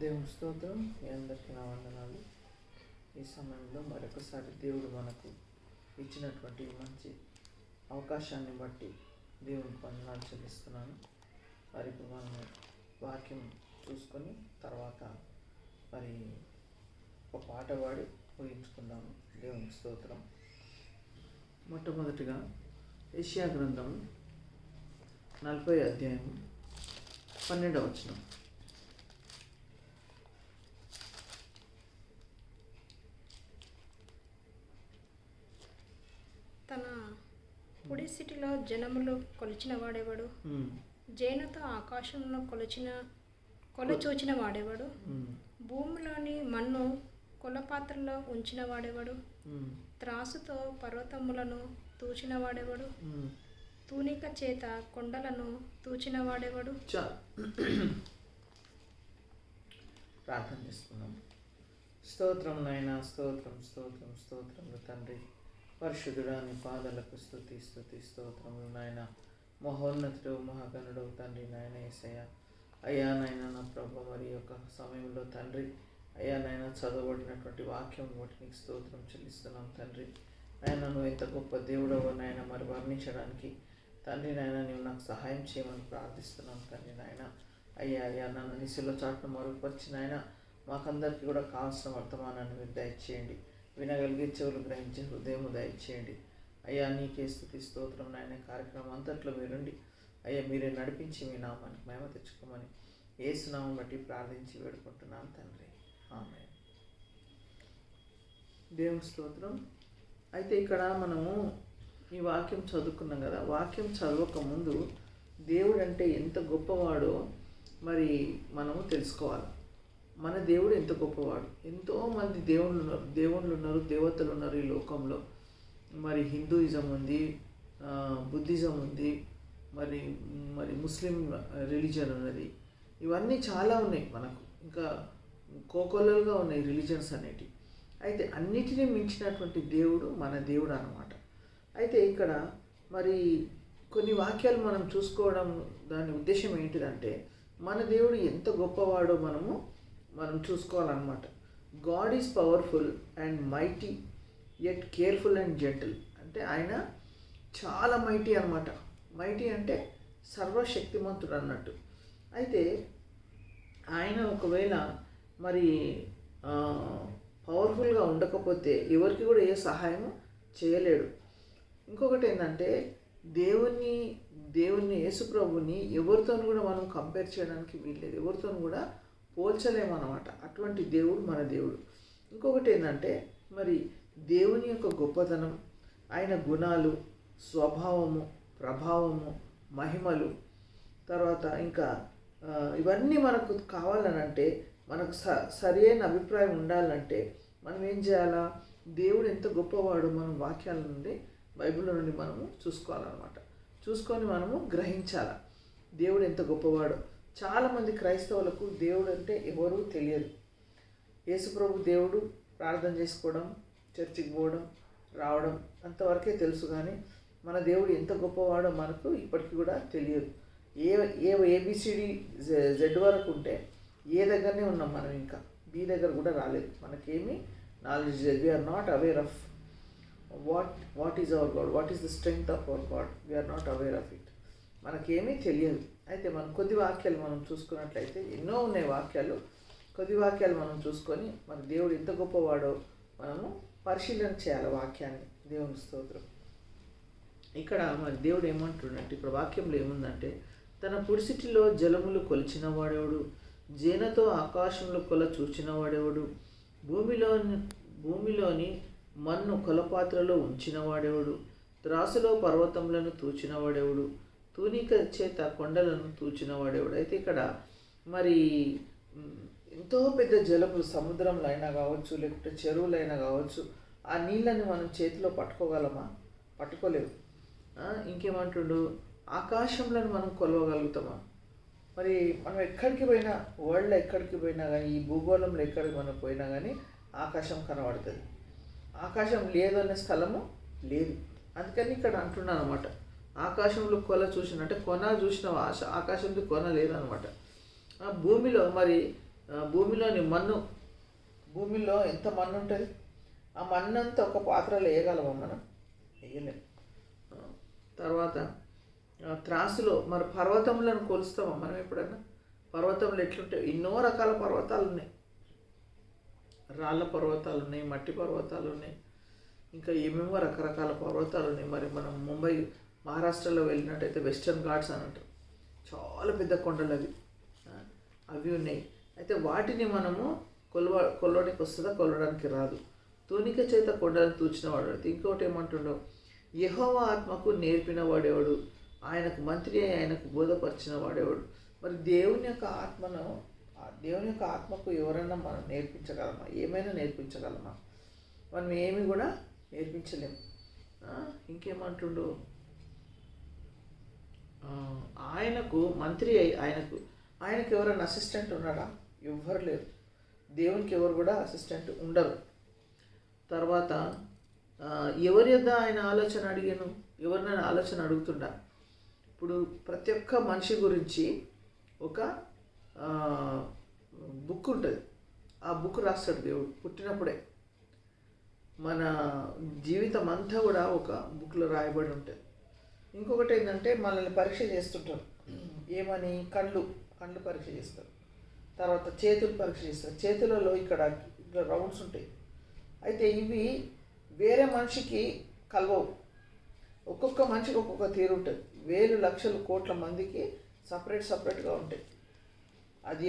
దేవుని స్తోత్రం. మీ అందరికీ నా వందనాలు. ఈ సమయంలో మరొకసారి దేవుడు మనకు ఇచ్చినటువంటి మంచి అవకాశాన్ని బట్టి దేవునికి వందనాలు చెల్లిస్తున్నాను. మరి ఇప్పుడు మనం వాక్యం చూసుకొని తర్వాత మరి ఒక పాట పాడి ఊహించుకుందాము. దేవునికి స్తోత్రం. మొట్టమొదటిగా యెషయా గ్రంథం 40 అధ్యాయం 12వ వచనం. తన కుడి సిటిలో జనములు కొలిచిన వాడేవాడు, జేనుతో ఆకాశంలో కొలచూచిన వాడేవాడు, భూమిలోని మన్ను కొలపాత్రలో ఉంచిన వాడేవాడు, త్రాసుతో పర్వతములను తూచిన వాడేవాడు, తూనిక చేత కొండలను తూచిన వాడేవాడు. ప్రార్థన చేసుకున్నాం. స్తోత్రం నాయన, స్తోత్రం స్తోత్రం స్తోత్రములు తండ్రి. పరిశుద్ధుడా, నీ పాదాలకు స్తుతి స్తుతి స్తోత్రములు నాయన. మహోన్నతుడు మహాగణుడు తండ్రి నాయన యేసయ్య. అయ్యా నాయన నా ప్రభు, మరి యొక్క సమయంలో తండ్రి అయ్యా నాయన చదవబడినటువంటి వాక్యం బట్టి నీకు స్తోత్రం చెల్లిస్తున్నాం తండ్రి. నాయన నువ్వు ఎంత గొప్ప దేవుడవో నాయన మరి వర్ణించడానికి తండ్రి నాయన నీవు నాకు సహాయం చేయమని ప్రార్థిస్తున్నాం తండ్రి నాయన. అయ్యా అయ్యా నన్ను నిశలో చాటును మరుగుపరిచి నాయన మాకందరికీ కూడా కావాల్సిన వర్తమానాన్ని మీరు దయచేయండి. వినగలిగే చెవులు గ్రహించే హృదయం దయచేయండి. అయ్యా నీకే స్తుతి స్తోత్రం నాయన. కార్యక్రమం అంతట్లో మీరుండి అయ్యా మీరే నడిపించి మీ నామానికి మహిమ తెచ్చుకోమని యేసునామం బట్టి ప్రార్థించి వేడుకుంటున్నాను తండ్రి. ఆమేన్. దేవుని స్తోత్రం. అయితే ఇక్కడ మనము ఈ వాక్యం చదువుకున్నాం కదా. వాక్యం చదవక ముందు దేవుడు అంటే ఎంత గొప్పవాడో మరి మనము తెలుసుకోవాలి. మన దేవుడు ఎంత గొప్పవాడు. ఎంతోమంది దేవుళ్ళు ఉన్నారు, దేవతలు ఉన్నారు ఈ లోకంలో. మరి హిందూయిజం ఉంది, బుద్ధిజం ఉంది, మరి ముస్లిం రిలీజన్ ఉన్నది. ఇవన్నీ చాలా ఉన్నాయి మనకు, ఇంకా కోకొల్లలుగా ఉన్నాయి రిలీజన్స్ అనేటివి. అయితే అన్నిటినీ మించినటువంటి దేవుడు మన దేవుడు అన్నమాట. అయితే ఇక్కడ మరి కొన్ని వాక్యాలు మనం చూసుకోవడం దాని ఉద్దేశం ఏంటిదంటే మన దేవుడు ఎంత గొప్పవాడో మనం చూసుకోవాలన్నమాట. God is powerful and mighty yet careful and gentle. అంటే ఆయన చాలా మైటీ అన్నమాట. మైటీ అంటే సర్వశక్తిమంతుడు అన్నట్టు. అయితే ఆయన ఒకవేళ మరి పవర్ఫుల్గా ఉండకపోతే ఎవరికి కూడా ఏ సహాయం చేయలేడు. ఇంకొకటి ఏంటంటే దేవుణ్ణి యేసుప్రభుని ఎవరితో కూడా మనం కంపేర్ చేయడానికి వీల్లేదు, ఎవరితో కూడా పోల్చలేమన్నమాట. అటువంటి దేవుడు మన దేవుడు. ఇంకొకటి ఏంటంటే మరి దేవుని యొక్క గొప్పతనం, ఆయన గుణాలు, స్వభావము, ప్రభావము, మహిమలు, తర్వాత ఇంకా ఇవన్నీ మనకు కావాలనంటే, మనకు సరి అయిన అభిప్రాయం ఉండాలంటే మనం ఏం చేయాలా? దేవుడు ఎంత గొప్పవాడు మనం వాక్యాల నుండి, బైబిల్లో నుండి మనము చూసుకోవాలన్నమాట. చూసుకొని మనము గ్రహించాలి దేవుడు ఎంత గొప్పవాడు. చాలామంది క్రైస్తవులకు దేవుడు అంటే ఎవరూ తెలియదు. యేసుప్రభు దేవుడు, ప్రార్థన చేసుకోవడం, చర్చికి పోవడం, రావడం అంతవరకే తెలుసు. కానీ మన దేవుడు ఎంత గొప్పవాడో మనకు ఇప్పటికీ కూడా తెలియదు. ఏబిసిడి జెడ్ వరకు ఉంటే ఏ దగ్గరనే ఉన్నాం మనం, ఇంకా బి దగ్గర కూడా రాలేదు. మనకేమీ నాలెడ్జ్ లేదు. We are not aware of what is our God, what is the strength of our God. We are not aware of it. మనకేమీ తెలియదు. అయితే మనం కొద్ది వాక్యాలు మనం చూసుకున్నట్లయితే ఎన్నో ఉన్నాయి వాక్యాలు. కొద్ది వాక్యాలు మనం చూసుకొని మన దేవుడు ఎంత గొప్పవాడో మనము పరిశీలన చేయాలి వాక్యాన్ని. దేవుని స్తోత్రం. ఇక్కడ మరి దేవుడు ఏమంటున్నట్టు ఇక్కడ వాక్యంలో ఏముందంటే, తన పుడిసిటిలో జలములు కొలిచిన వాడేవాడు, జేనతో ఆకాశంలో కొల చూచిన వాడేవాడు, భూమిలోని మన్ను కొలపాత్రలో ఉంచిన వాడేవాడు, త్రాసులో పర్వతములను తూచిన వాడేవాడు, తూనిక చేత కొండలను తూచిన వాడేవాడు. అయితే ఇక్కడ మరి ఎంతో పెద్ద జలములు, సముద్రంలో అయినా కావచ్చు, లేకపోతే చెరువులైనా కావచ్చు, ఆ నీళ్ళని మనం చేతిలో పట్టుకోగలమా? పట్టుకోలేవు. ఇంకేమంటుండు, ఆకాశంలో మనం కొలవగలుగుతామా? మరి మనం ఎక్కడికి పోయినా, వరల్డ్లో ఎక్కడికి పోయినా కానీ, ఈ భూగోళంలో ఎక్కడికి మనం పోయినా కానీ ఆకాశం కనబడుతుంది. ఆకాశం లేదు అనే స్థలము లేదు. అందుకని ఇక్కడ అంటున్నాను అనమాట, ఆకాశంలో కొల చూసిన అంటే కొన చూసిన ఆకాశంలో కొన లేదనమాట. భూమిలో మరి భూమిలోని మన్ను, భూమిలో ఎంత మన్ను ఉంటుంది, ఆ మన్నంతా ఒక పాత్రలో వేయగలమా మనం? వేయలేం. తర్వాత త్రాసులో మరి పర్వతములను కొలుస్తామా మనం ఎప్పుడన్నా? పర్వతంలో ఎట్లుంటాయి? ఎన్నో రకాల పర్వతాలు ఉన్నాయి, రాళ్ళ పర్వతాలు ఉన్నాయి, మట్టి పర్వతాలు ఉన్నాయి, ఇంకా ఏమేమో రకరకాల పర్వతాలు ఉన్నాయి. మరి మనం ముంబై మహారాష్ట్రలో వెళ్ళినట్టయితే వెస్టర్న్ ఘాట్స్ అని అంటారు, చాలా పెద్ద కొండలు అవి ఉన్నాయి. అయితే వాటిని మనము కొలవడానికి వస్తుందా? కొలవడానికి రాదు. తూనిక చేత కొండలను తూచిన వాడు. ఇంకోటి ఏమంటుండో, యెహోవా ఆత్మకు నేర్పిన వాడేవాడు, ఆయనకు మంత్రి అయి ఆయనకు బోధపరిచిన వాడేవాడు. మరి దేవుని యొక్క ఆత్మకు ఎవరైనా మనం నేర్పించగలమా? ఏమైనా నేర్పించగలమా? మనం ఏమి కూడా నేర్పించలేము. ఇంకేమంటుండు, ఆయనకు మంత్రి అయి ఆయనకు ఎవరైనా అసిస్టెంట్ ఉన్నాడా? ఎవ్వరు లేరు. దేవునికి ఎవరు కూడా అసిస్టెంట్ ఉండరు. తర్వాత ఎవరి యొద్ద ఆయన ఆలోచన అడిగాను? ఎవరినైనా ఆలోచన అడుగుతుండా? ఇప్పుడు ప్రతి ఒక్క మనిషి గురించి ఒక బుక్ ఉంటుంది, ఆ బుక్ రాస్తాడు దేవుడు పుట్టినప్పుడే. మన జీవితం అంతా కూడా ఒక బుక్లో రాయబడి ఉంటుంది. ఇంకొకటి ఏంటంటే మనల్ని పరీక్ష చేస్తుంటారు. ఏమని? కళ్ళు పరీక్ష చేస్తారు. తర్వాత చేతులు పరీక్ష చేస్తారు. చేతులలో ఇక్కడ రౌండ్స్ ఉంటాయి. అయితే ఇవి వేరే మనిషికి కలవవు. ఒక్కొక్క మనిషికి ఒక్కొక్క తీరు ఉంటుంది. వేలు లక్షలు కోట్ల మందికి సపరేట్గా ఉంటాయి. అది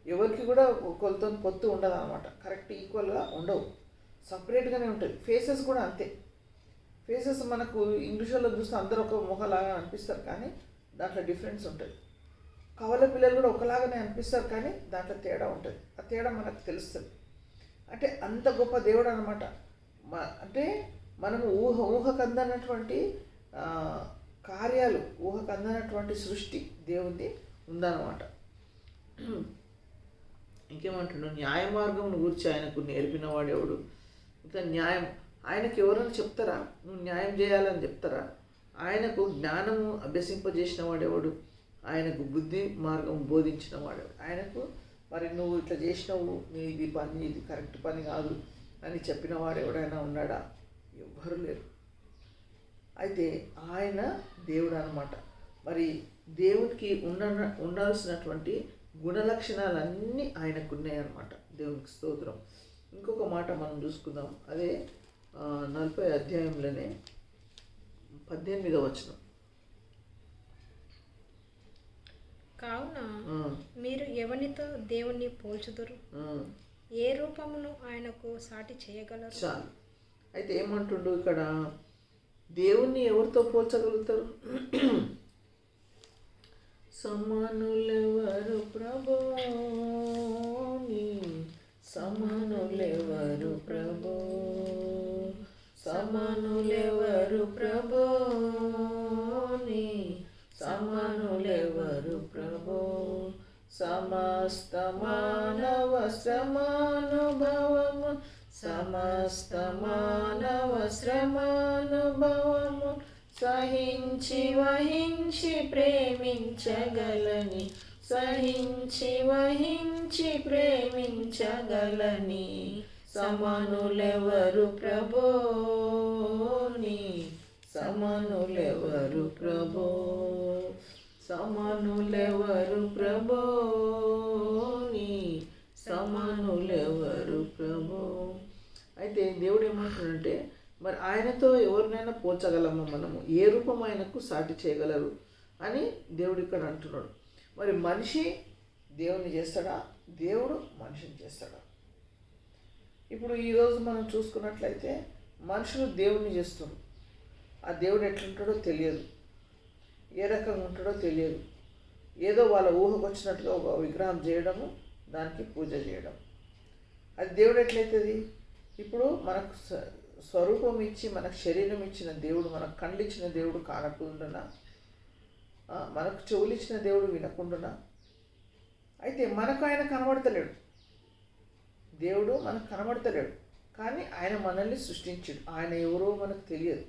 ఎవరికి కూడా కొలతో పొత్తు ఉండదు అనమాట. కరెక్ట్ ఈక్వల్గా ఉండవు, సపరేట్గానే ఉంటుంది. ఫేసెస్ కూడా అంతే. ఫేసెస్ మనకు ఇంగ్లీష్లో చూస్తే అందరూ ఒక ముఖలాగా అనిపిస్తారు, కానీ దాంట్లో డిఫరెన్స్ ఉంటుంది. కవల పిల్లలు కూడా ఒకలాగానే అనిపిస్తారు, కానీ దాంట్లో తేడా ఉంటుంది. ఆ తేడా మనకు తెలుస్తుంది. అంటే అంత గొప్ప దేవుడు అనమాట. అంటే మనము ఊహకందనటువంటి కార్యాలు, ఊహకందనటువంటి సృష్టి దేవుంది ఉందన్నమాట. ఇంకేమంటున్నాడు, న్యాయ మార్గమును గురించి ఆయనకు నేర్పిన వాడేవాడు. ఇంకా న్యాయం ఆయనకు ఎవరైనా చెప్తారా? నువ్వు న్యాయం చేయాలని చెప్తారా? ఆయనకు జ్ఞానము అభ్యసింపజేసిన వాడేవాడు, ఆయనకు బుద్ధి మార్గం బోధించిన వాడేవాడు. ఆయనకు మరి నువ్వు ఇట్లా చేసినావు, నీ ఇది పని, ఇది కరెక్ట్ పని కాదు అని చెప్పిన వాడు ఎవడైనా ఉన్నాడా? ఎవ్వరు లేరు. అయితే ఆయన దేవుడు అనమాట. మరి దేవునికి ఉండాల్సినటువంటి గుణలక్షణాలన్నీ ఆయనకు ఉన్నాయన్నమాట. దేవునికి స్తోత్రం. ఇంకొక మాట మనం చూసుకుందాం. అదే 40వ అధ్యాయంలోనే 18వ వచనం. కావున మీరు ఎవనితో దేవుణ్ణి పోల్చుదురు? ఏ రూపమును ఆయనకు సాటి చేయగలరు? చాలు. అయితే ఏమంటుండు ఇక్కడ, దేవుణ్ణి ఎవరితో పోల్చగలుగుతారు? సమానులెవరు ప్రభో, సమానులెవరు ప్రభో, సమానులెవరు ప్రభో, సమానులెవరు ప్రభో. సమస్త మానవ శ్రమానుభవము, సమస్త మానవ శ్రమానుభవము సహించి వహించి ప్రేమించగలని, సహించి వహించి ప్రేమించగలని. సమానులెవరు ప్రభో, సమానులెవరు ప్రభో, సమానులెవరు ప్రభో, సమానులెవరు ప్రభో. అయితే దేవుడు ఏమంటున్నాడంటే, మరి ఆయనతో ఎవరినైనా పోల్చగలమా మనము? ఏ రూపం ఆయనకు సాటి చేయగలరు అని దేవుడు ఇక్కడ అంటున్నాడు. మరి మనిషి దేవుని చేస్తాడా? దేవుడు మనిషిని చేస్తాడా? ఇప్పుడు ఈరోజు మనం చూసుకున్నట్లయితే మనుషులు దేవుణ్ణి చేస్తున్నారు. ఆ దేవుడు ఎట్లుంటాడో తెలియదు, ఏ రకంగా ఉంటాడో తెలియదు. ఏదో వాళ్ళ ఊహకు వచ్చినట్టుగా ఒక విగ్రహం చేయడము, దానికి పూజ చేయడం. అది దేవుడు ఎట్లయితుంది? ఇప్పుడు మనకు స్వరూపం ఇచ్చి మనకు శరీరం ఇచ్చిన దేవుడు, మనకు కళ్ళు ఇచ్చిన దేవుడు కానకుండా, మనకు చెవులు ఇచ్చిన దేవుడు వినకుండా, అయితే మనకు ఆయన కనబడతలేడు. దేవుడు మనకు కనబడతలేడు, కానీ ఆయన మనల్ని సృష్టించాడు. ఆయన ఎవరో మనకు తెలియదు.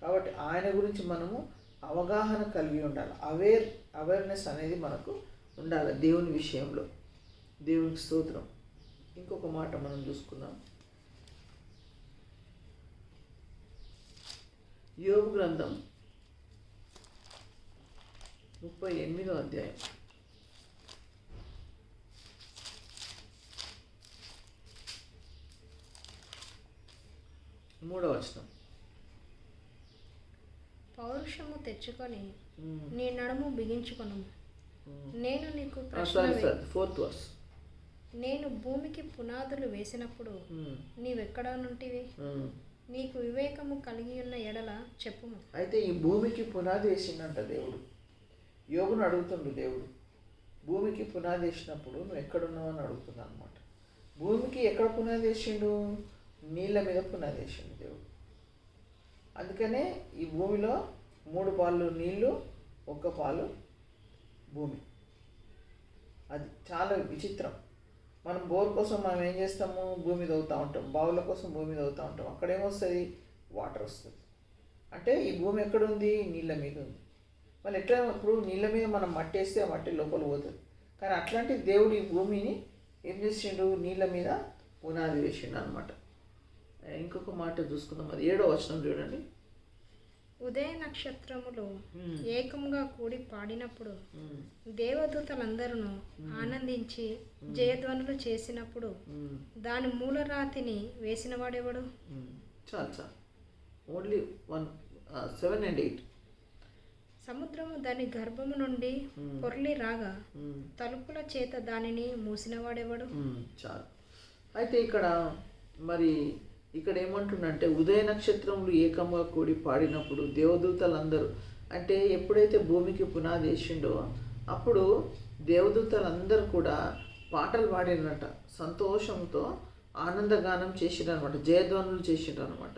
కాబట్టి ఆయన గురించి మనము అవగాహన కలిగి ఉండాలి. అవేర్నెస్ అనేది మనకు ఉండాలి దేవుని విషయంలో. దేవునికి స్తోత్రం. ఇంకొక మాట మనం చూసుకుందాం. యోబు గ్రంథం 38వ అధ్యాయం 3వ వచనం. పౌరుషము తెచ్చుకొని నీ నడుము బిగించుకొను. నేను నీకు ప్రశ్న ఫోర్త్ వర్స్. నేను భూమికి పునాదులు వేసినప్పుడు నీవెక్కడ నుంటివి? నీకు వివేకము కలిగి ఉన్న ఎడల చెప్పుము. అయితే ఈ భూమికి పునాది వేసిందంట దేవుడు. యోగును అడుగుతుండు దేవుడు, భూమికి పునాది వేసినప్పుడు నువ్వు ఎక్కడున్నావు అని అడుగుతున్నాను అనమాట. భూమికి ఎక్కడ పునాది వేసిండు? నీళ్ళ మీద పునాది వేసిండు దేవుడు. అందుకనే ఈ భూమిలో 3 పాలు నీళ్ళు, 1 పాలు భూమి. అది చాలా విచిత్రం. మనం బోర్ కోసం మనం ఏం చేస్తాము? భూమి తవ్వుతూ ఉంటాం. బావుల కోసం భూమి తవ్వుతూ ఉంటాం. అక్కడేమొస్తుంది? వాటర్ వస్తుంది. అంటే ఈ భూమి ఎక్కడుంది? నీళ్ళ మీద ఉంది. మళ్ళీ ఎట్లా? ఇప్పుడు నీళ్ళ మీద మనం మట్టి వేస్తే ఆ మట్టి లోపల పోతుంది. కానీ అట్లాంటి దేవుడు ఈ భూమిని ఏం చేసిండు? నీళ్ళ మీద పునాది వేసిండు అనమాట. ఇంకొక మాట చూసుకుందాం. అది 7వ వచనం చూడండి. ఉదయ నక్షత్రములు ఏకముగా కూడి పాడినప్పుడు దేవదూతలందరూ ఆనందించి జయధ్వనులు చేసినప్పుడు దాని మూలరాతిని వేసిన వాడెవడు? చాలు ఓన్లీ 7 and 8. సముద్రము దాని గర్భము నుండి పొర్లి రాగా తలుపుల చేత దానిని మూసినవాడెవడు? చాలు. అయితే ఇక్కడ ఏమంటుండంటే ఉదయ నక్షత్రములు ఏకంగా కూడి పాడినప్పుడు దేవదూతలందరూ, అంటే ఎప్పుడైతే భూమికి పునాది వేసిండో అప్పుడు దేవదూతలందరూ కూడా పాటలు పాడినట, సంతోషంతో ఆనందగానం చేసిరనమాట, జయధ్వనులు చేసిరనమాట.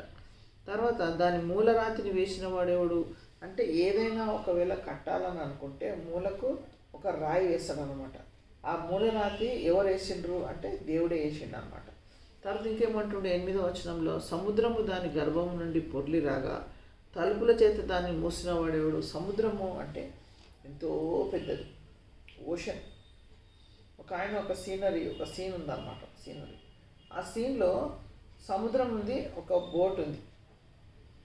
తర్వాత దాని మూలరాతిని వేసిన వాడేవాడు అంటే ఏదైనా ఒకవేళ కట్టాలని అనుకుంటే మూలకు ఒక రాయి వేస్తాడనమాట. ఆ మూలరాతి ఎవరు వేసిండ్రు అంటే దేవుడే వేసిండు అనమాట. తర్వాత ఇంకేమంటుండే 8వ వచనంలో, సముద్రము దాని గర్భము నుండి పొర్లి రాగా తలుపుల చేత దాన్ని మూసిన వాడేవాడు. సముద్రము అంటే ఎంతో పెద్దది, ఓషన్. ఒక సీన్ ఉందన్నమాట. ఆ సీన్లో సముద్రం ఉంది, ఒక బోట్ ఉంది.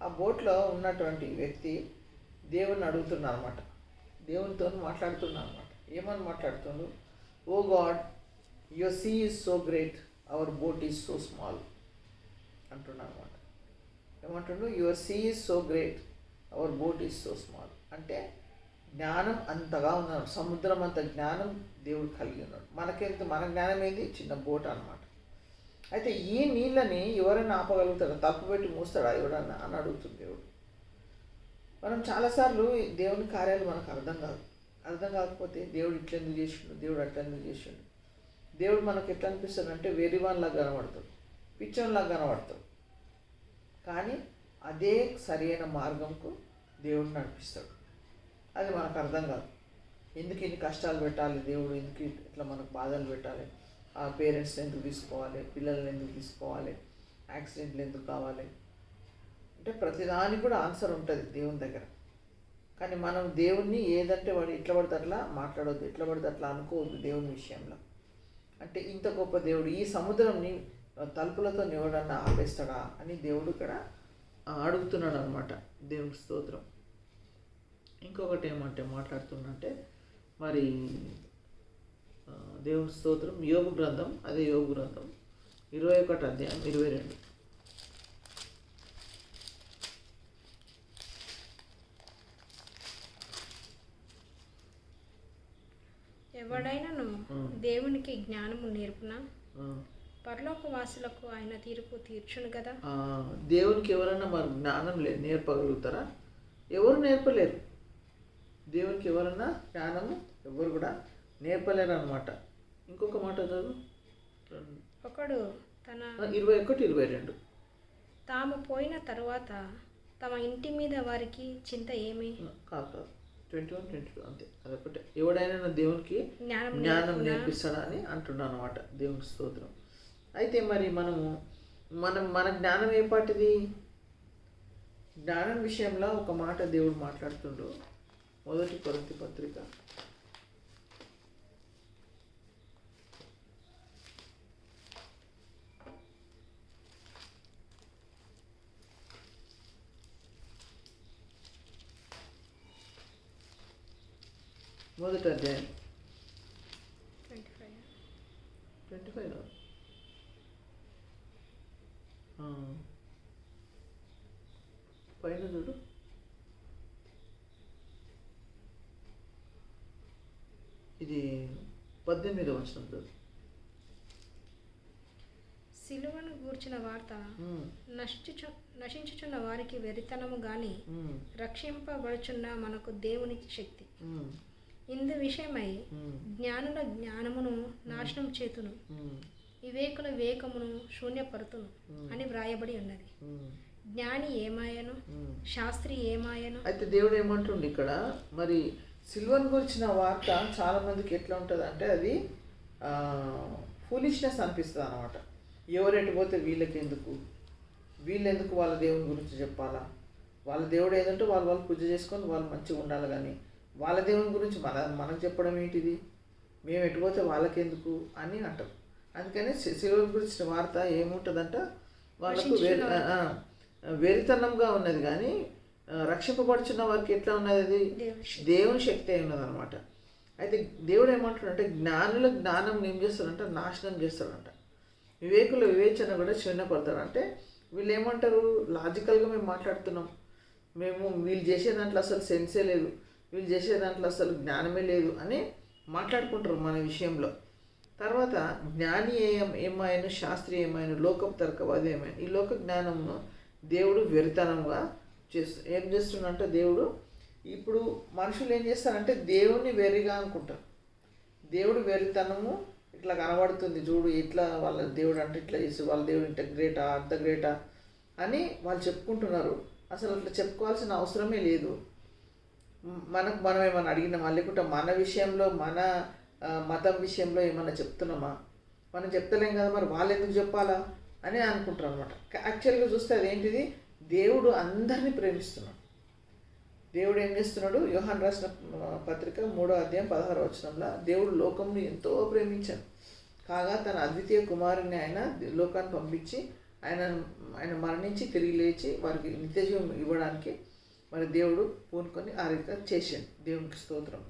ఆ బోట్లో ఉన్నటువంటి వ్యక్తి దేవుని అడుగుతున్నా అనమాట, దేవునితో మాట్లాడుతున్నా అనమాట. ఏమని మాట్లాడుతుండు? O God, your sea is so great, our boat is so small అంటున్నా అనమాట. ఏమంటుండు? Your sea is so great, our boat is so small. అంటే జ్ఞానం అంతగా ఉన్నాడు, సముద్రం అంత జ్ఞానం దేవుడు కలిగి ఉన్నాడు. మన జ్ఞానం ఏంది? చిన్న బోట్ అనమాట. అయితే ఈ నీళ్ళని ఎవరైనా ఆపగలుగుతారా? తప్పు పెట్టి మూస్తాడా ఎవడన్నా అని అడుగుతుంది దేవుడు. మనం చాలాసార్లు దేవుని కార్యాలు మనకు అర్థం కాకపోతే దేవుడు ఇట్లా ఎందుకు చేసిండు, దేవుడు అట్లా ఎందుకు చేసిండు, దేవుడు మనకు ఎట్లా అనిపిస్తాడు అంటే వేరేవాళ్ళలాగా కనబడతాడు, పిచ్చోన్లాగా కనబడతాడు. కానీ అదే సరైన మార్గంకు దేవుడు నడిపిస్తాడు. అది మనకు అర్థం కాదు. ఎందుకు ఇన్ని కష్టాలు పెట్టాలి దేవుడు, ఎందుకు ఇట్లా మనకు బాధలు పెట్టాలి, ఆ పేరెంట్స్ని ఎందుకు తీసుకోవాలి, పిల్లల్ని ఎందుకు తీసుకోవాలి, యాక్సిడెంట్లు ఎందుకు కావాలి అంటే ప్రతిదానికి కూడా ఆన్సర్ ఉంటుంది దేవుని దగ్గర. కానీ మనం దేవుణ్ణి ఏదంటే వాడు ఇట్లా పడితే అట్లా మాట్లాడవద్దు, ఇట్లా పడితే అట్లా అనుకోవద్దు దేవుని విషయంలో. అంటే ఇంత గొప్ప దేవుడు ఈ సముద్రంని తలుపులతో ఎవడన్నా ఆపేస్తాడా అని దేవుడు ఇక్కడ అడుగుతున్నాడు అనమాట. దేవునికి స్తోత్రం. ఇంకొకటి ఏమంటే మాట్లాడుతున్నంటే మరి దేవుని స్తోత్రం. యోబు గ్రంథం 21వ అధ్యాయం 22. ఎవడైనాను దేవునికి జ్ఞానము నేర్పునా పరలోక వాసులకు ఆయన తీర్పు తీర్చును కదా. దేవునికి ఎవరైనా మరి జ్ఞానం నేర్పగలుగుతారా? ఎవరు నేర్పలేరు. దేవునికి ఎవరన్నా జ్ఞానము ఎవరు కూడా నేర్పలేరు అనమాట. ఇంకొక మాట చదువు. ఒకడు తన 21-22 తాము పోయిన తరువాత తమ ఇంటి మీద వారికి చింత ఏమి? కాదు 21-22 అంతే. అదొకటే. ఎవడైనా దేవునికి జ్ఞానం నేర్పిస్తాడా అని అంటున్నాను అనమాట. దేవునికి స్తోత్రం. అయితే మరి మన జ్ఞానం ఏ పాటిది? జ్ఞానం విషయంలో ఒక మాట దేవుడు మాట్లాడుతుండు. 1 కొరింథీ పత్రిక మొదటి అధ్యాయం 25. 25 పైన చూడు. ఇది 18వ వచనం చూడు. సిలువను గూర్చిన వార్త నశించుచున్న వారికి వెరితనము గాని రక్షింపబడుచున్న మనకు దేవుని శక్తి. ఇందు విషయమై జ్ఞానుల జ్ఞానమును నాశనం చేతును, వివేకుల వివేకమును శూన్యపరుతును అని వ్రాయబడి ఉన్నది. జ్ఞాని ఏమాయను, శాస్త్రి ఏమాయను. అయితే దేవుడు ఏమంటుండు ఇక్కడ, మరి సిల్వన్ గురించిన వార్త చాలా మందికి ఎట్లా ఉంటుంది అంటే అది ఫూలిష్నెస్ అనిపిస్తుంది అనమాట. ఎవరెటు పోతే వీళ్ళకెందుకు, వీళ్ళెందుకు వాళ్ళ దేవుని గురించి చెప్పాలా, వాళ్ళ దేవుడు ఏదంటే వాళ్ళు పూజ చేసుకొని వాళ్ళు మంచిగా ఉండాలి, కానీ వాళ్ళ దేవుని గురించి మనకు చెప్పడం ఏంటిది, మేము ఎటుపోతే వాళ్ళకెందుకు అని అంటారు. అందుకని సిల్వన్ గురించిన వార్త ఏముంటుందంట, వాళ్ళకు వెరితనంగా ఉన్నది, కానీ రక్షింపబడుచున్న వారికి ఎట్లా ఉన్నది, అది దేవుని శక్తి అయి ఉన్నది అనమాట. అయితే దేవుడు ఏమంటాడంటే జ్ఞానుల జ్ఞానం ఏం చేస్తాడంటే నాశనం చేస్తాడంట, వివేకుల వివేచన కూడా క్షీణపడతాడంటే. వీళ్ళు ఏమంటారు, లాజికల్గా మేము మాట్లాడుతున్నాం, మేము వీళ్ళు చేసే దాంట్లో అసలు సెన్సే లేదు, వీళ్ళు చేసే దాంట్లో అసలు జ్ఞానమే లేదు అని మాట్లాడుకుంటారు మన విషయంలో. తర్వాత జ్ఞాని ఏమాయను, శాస్త్రి ఏమాయను, లోకపు తర్కవాది ఏమైనా. ఈ లోక జ్ఞానంను దేవుడు వెరితనంగా ఏం చేస్తుండంటే, దేవుడు ఇప్పుడు మనుషులు ఏం చేస్తారంటే దేవుణ్ణి వెర్రిగా అనుకుంటారు. దేవుడు వెరితనము ఇట్లా కనబడుతుంది చూడు, ఇట్లా వాళ్ళ దేవుడు అంటే ఇట్లా చేసి వాళ్ళ దేవుడు ఇంత గ్రేటా అంత గ్రేటా అని వాళ్ళు చెప్పుకుంటున్నారు. అసలు అట్లా చెప్పుకోవాల్సిన అవసరమే లేదు. మనం ఏమైనా అడిగినామా, లేకుంటే మన విషయంలో మన మతం విషయంలో ఏమన్నా చెప్తున్నామా, మనం చెప్తలేం కదా, మరి వాళ్ళు ఎందుకు చెప్పాలా అని అనుకుంటారు అనమాట. యాక్చువల్గా చూస్తే అదేంటిది, దేవుడు అందరినీ ప్రేమిస్తున్నాడు. దేవుడు ఏం చేస్తున్నాడు, యోహాను రాసిన పత్రిక 3వ అధ్యాయం 16వ వచనంలో దేవుడు లోకంని ఎంతో ప్రేమించాడు, కాగా తన అద్వితీయ కుమారుని ఆయన లోకాన్ని పంపించి ఆయన మరణించి తిరిగి లేచి వారికి నిత్యజీవం ఇవ్వడానికి మరి దేవుడు పూనుకొని ఆ రీతిగా చేశాడు. దేవునికి స్తోత్రం.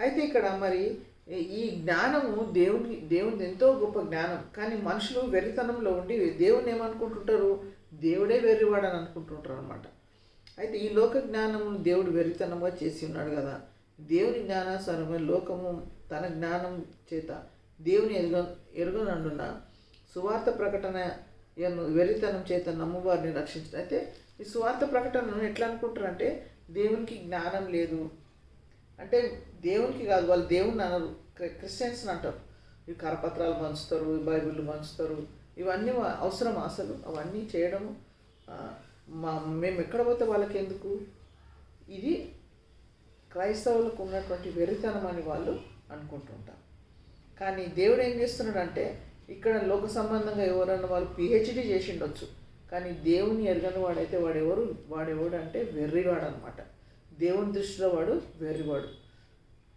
అయితే ఇక్కడ మరి ఈ జ్ఞానము దేవుని ఎంతో గొప్ప జ్ఞానం, కానీ మనుషులు వెర్రితనంలో ఉండి దేవుని ఏమనుకుంటుంటారు, దేవుడే వెర్రివాడని అనుకుంటుంటారు అనమాట. అయితే ఈ లోక జ్ఞానము దేవుడు వెర్రితనంగా చేసి ఉన్నాడు కదా. దేవుని జ్ఞానానుసారమైన లోకము తన జ్ఞానం చేత దేవుని ఎరుగనందున సువార్త ప్రకటన వెర్రితనం చేత నమ్మువారిని రక్షించడం. అయితే ఈ సువార్త ప్రకటనను ఎట్లా అనుకుంటారంటే దేవునికి జ్ఞానం లేదు అంటే, దేవునికి కాదు, వాళ్ళు దేవుని అనరు, క్రిస్టియన్స్ని అంటారు. ఈ కరపత్రాలు పంచుతారు, బైబిల్ పంచుతారు, ఇవన్నీ అవసరం అసలు అవన్నీ చేయడము. మేము ఎక్కడ పోతే వాళ్ళకి ఎందుకు, ఇది క్రైస్తవులకు ఉన్నటువంటి వెర్రితనం అని వాళ్ళు అనుకుంటుంటారు. కానీ దేవుడు ఏం చేస్తున్నాడంటే, ఇక్కడ లోక సంబంధంగా ఎవరన్నా వాళ్ళు పిహెచ్డి చేసి ఉండొచ్చు, కానీ దేవుని ఎరగని వాడైతే వాడెవడు అంటే వెర్రివాడు అనమాట. దేవుని దృష్టిలో వాడు వెర్రివాడు.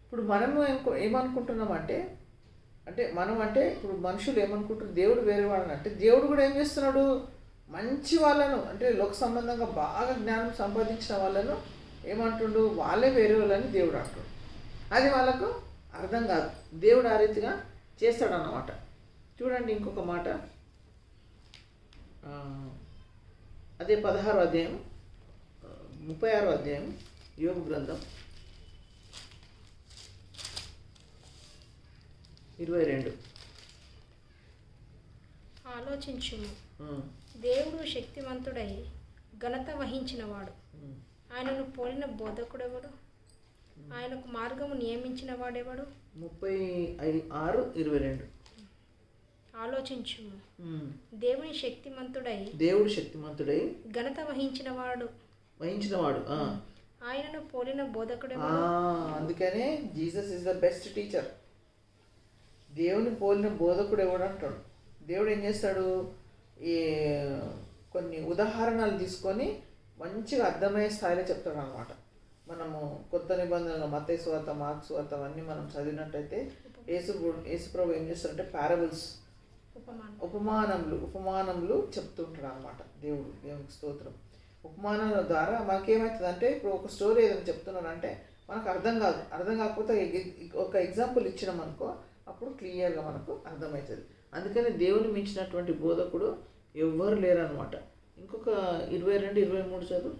ఇప్పుడు మనము ఏమనుకుంటున్నామంటే ఇప్పుడు మనుషులు ఏమనుకుంటున్నారు, దేవుడు వేరేవాడు అంటే, దేవుడు కూడా ఏం చేస్తున్నాడు, మంచి వాళ్ళను అంటే లోక సంబంధంగా బాగా జ్ఞానం సంపాదించిన వాళ్ళను ఏమంటుండు, వాళ్ళే వేరే వాళ్ళని దేవుడు అంటుండు. అది వాళ్ళకు అర్థం కాదు. దేవుడు ఆ రీతిగా చేస్తాడన్నమాట. చూడండి ఇంకొక మాట, అదే 16వ అధ్యాయం 36వ అధ్యాయం యోబు గ్రంథం 22. ఆలోచించుము, దేవుడు శక్తివంతుడై ఘనత వహించినవాడు, ఆయనను పోలిన బోధకుడెవడు, ఆయనకు మార్గము నియమించిన వాడెవడు. 36:22. ఆలోచించుము, దేవుడు శక్తిమంతుడై ఘనత వహించినవాడు, ఆయనను పోలిన బోధకుడెవడు. అందుకనే Jesus is the best teacher. దేవుని పోలిన బోధకుడు ఎవడు అంటాడు. దేవుడు ఏం చేస్తాడు, ఈ కొన్ని ఉదాహరణలు తీసుకొని మంచిగా అర్థమయ్యే స్థాయిలో చెప్తాడు అనమాట. మనము కొత్త నిబంధనలు మత్తయి సువార్త, మార్కు సువార్త అవన్నీ మనం చదివినట్టయితే యేసుప్రభు ఏం చేస్తాడంటే పారబుల్స్, ఉపమానములు చెప్తుంటాడు అనమాట. దేవునికి స్తోత్రం. ఉపమానాల ద్వారా మనకేమవుతుందంటే, ఇప్పుడు ఒక స్టోరీ ఏదైనా చెప్తున్నారంటే మనకు అర్థం కాదు. అర్థం కాకపోతే ఒక ఎగ్జాంపుల్ ఇచ్చినాం అనుకో, అప్పుడు క్లియర్గా మనకు అర్థమవుతుంది. అందుకని దేవుని మించినటువంటి బోధకుడు ఎవ్వరు లేరనమాట. ఇంకొక 22-23 చదువు.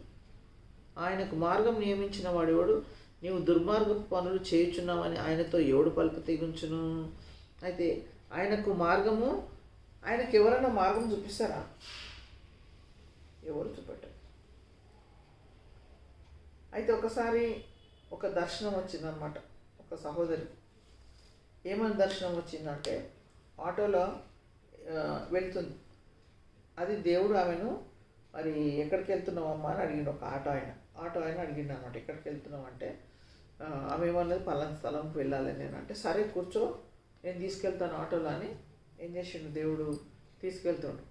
ఆయనకు మార్గం నియమించిన వాడెవడు? నీవు దుర్మార్గపు పనులు చేయుచున్నావని ఆయనతో ఎవడు పలుకు తెగించును? అయితే ఆయనకు మార్గము, ఆయనకు ఎవరైనా మార్గం చూపిస్తారా? ఎవరు చూపెట్టారు. అయితే ఒకసారి ఒక దర్శనం వచ్చిందనమాట ఒక సహోదరికి. ఏమని దర్శనం వచ్చిందంటే, ఆటోలో వెళ్తుంది. అది దేవుడు ఆమెను మరి ఎక్కడికి వెళ్తున్నావమ్మా అని అడిగిండు. ఒక ఆటో ఆయన అడిగిండు అనమాట, ఎక్కడికి వెళ్తున్నావు అంటే, ఆమె ఏమన్నది పలానా స్థలంకి వెళ్ళాలి నేను అంటే, సరే కూర్చో నేను తీసుకెళ్తాను ఆటోలో అని ఏం చేసిండు దేవుడు, తీసుకెళ్తుండు.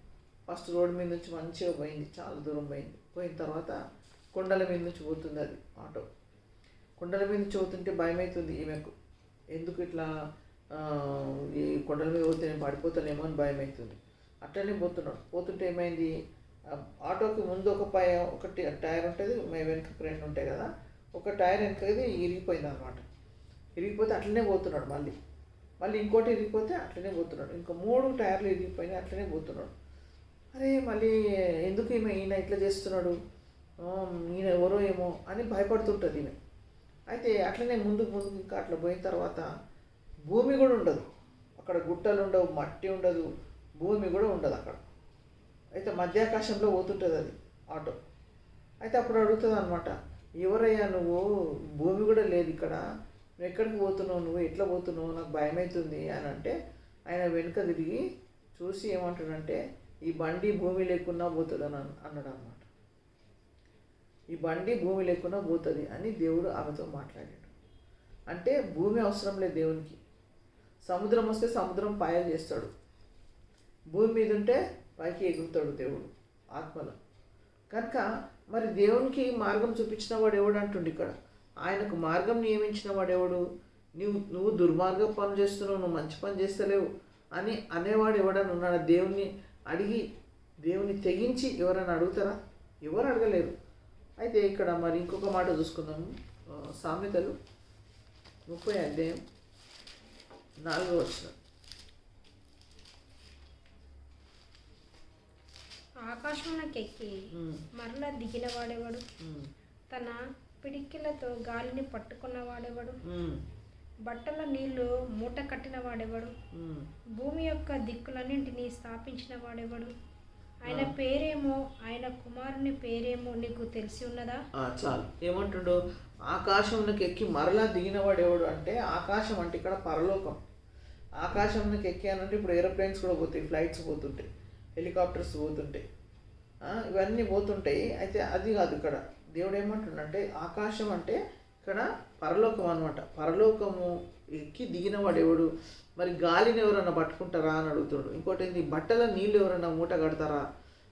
ఫస్ట్ రోడ్డు మీద నుంచి మంచిగా పోయింది, చాలా దూరం పోయింది. పోయిన తర్వాత కొండల మీద నుంచి పోతుంది అది ఆటో. కొండల మీద నుంచి పోతుంటే భయం అవుతుంది ఈమెకు. ఎందుకు ఇట్లా ఈ కొండల మీద పోతే నేను పడిపోతానేమో అని భయం అవుతుంది. అట్లనే పోతుంటే ఏమైంది, ఆటోకి ముందు ఒకటి టైర్ ఉంటుంది, వెనక రెండు ఉంటాయి కదా, ఒక టైర్ వెనకది ఇరిగిపోయింది అనమాట. ఇరిగిపోతే అట్లనే పోతున్నాడు. మళ్ళీ ఇంకోటి ఇరిగిపోతే అట్లనే పోతున్నాడు. ఇంకా 3 టైర్లు ఇరిగిపోయినాయి, అట్లనే పోతున్నాడు. అరే మళ్ళీ ఎందుకు ఈయన ఇట్లా చేస్తున్నాడు, ఈయన ఎవరో ఏమో అని భయపడుతుంటుంది ఈమె. అయితే అట్లనే ముందుకు ఇంకా అట్లా పోయిన తర్వాత భూమి కూడా ఉండదు అక్కడ, గుట్టలు ఉండవు, మట్టి ఉండదు, భూమి కూడా ఉండదు అక్కడ. అయితే మధ్యాకాశంలో పోతుంటుంది అది ఆటో. అయితే అప్పుడు అడుగుతుంది అనమాట, ఎవరయ్యా నువ్వు, భూమి కూడా లేదు ఇక్కడ, నువ్వు ఎక్కడికి పోతున్నావు, నువ్వు ఎట్లా పోతున్నావు, నాకు భయం అవుతుంది అని అంటే, ఆయన వెనుక తిరిగి చూసి ఏమంటాడంటే, ఈ బండి భూమి లేకున్నా పోతుంది అని అన్నాడు అనమాట. ఈ బండి భూమి లేకున్నా పోతుంది అని దేవుడు ఆమెతో మాట్లాడాడు. అంటే భూమి అవసరం లేదు దేవునికి. సముద్రం వస్తే సముద్రం పాయలు చేస్తాడు, భూమి మీద ఉంటే పైకి ఎగురుతాడు దేవుడు ఆత్మలో. కనుక మరి దేవునికి మార్గం చూపించిన వాడు ఎవడు అంటుండు ఇక్కడ. ఆయనకు మార్గం నియమించిన వాడు ఎవడు? నువ్వు దుర్మార్గ పని చేస్తున్నావు, నువ్వు మంచి పని చేస్తలేవు అని అనేవాడు ఎవడని ఉన్నాడు? దేవుణ్ణి అడిగి, దేవుని తెగించి ఎవరైనా అడుగుతారా? ఎవరు అడగలేరు. అయితే ఇక్కడ మరి ఇంకొక మాట చూసుకుందాము. సామెతలు 30:4. ఆకాశమునకెక్కి మరలా దిగిన వాడెవడు? తన పిడికిలతో గాలిని పట్టుకున్న వాడెవడు? బట్టల నీళ్లు మూట కట్టిన వాడెవడు? భూమి యొక్క దిక్కులన్నింటినీ స్థాపించిన వాడెవడు? ఆయన పేరేమో, ఆయన కుమారుని పేరేమో నీకు తెలిసి ఉన్నదా? చాలు. ఏమంటుడు? ఆకాశంలోకి ఎక్కి మరలా దిగినవాడు ఎవడు అంటే, ఆకాశం అంటే ఇక్కడ పరలోకం. ఆకాశంలోకి ఎక్కి అనంటే ఇప్పుడు ఏరోప్లేన్స్ కూడా పోతాయి, ఫ్లైట్స్ పోతుంటాయి, హెలికాప్టర్స్ పోతుంటాయి, ఇవన్నీ పోతుంటాయి. అయితే అది కాదు ఇక్కడ. దేవుడు ఏమంటుండంటే, ఆకాశం అంటే ఇక్కడ పరలోకం అనమాట. పరలోకము ఎక్కి దిగినవాడు ఎవడు? మరి గాలిని ఎవరన్నా పట్టుకుంటారా అని అడుగుతాడు. ఇంకోటి ఏంటి, బట్టల నీళ్ళు ఎవరన్నా మూట కడతారా?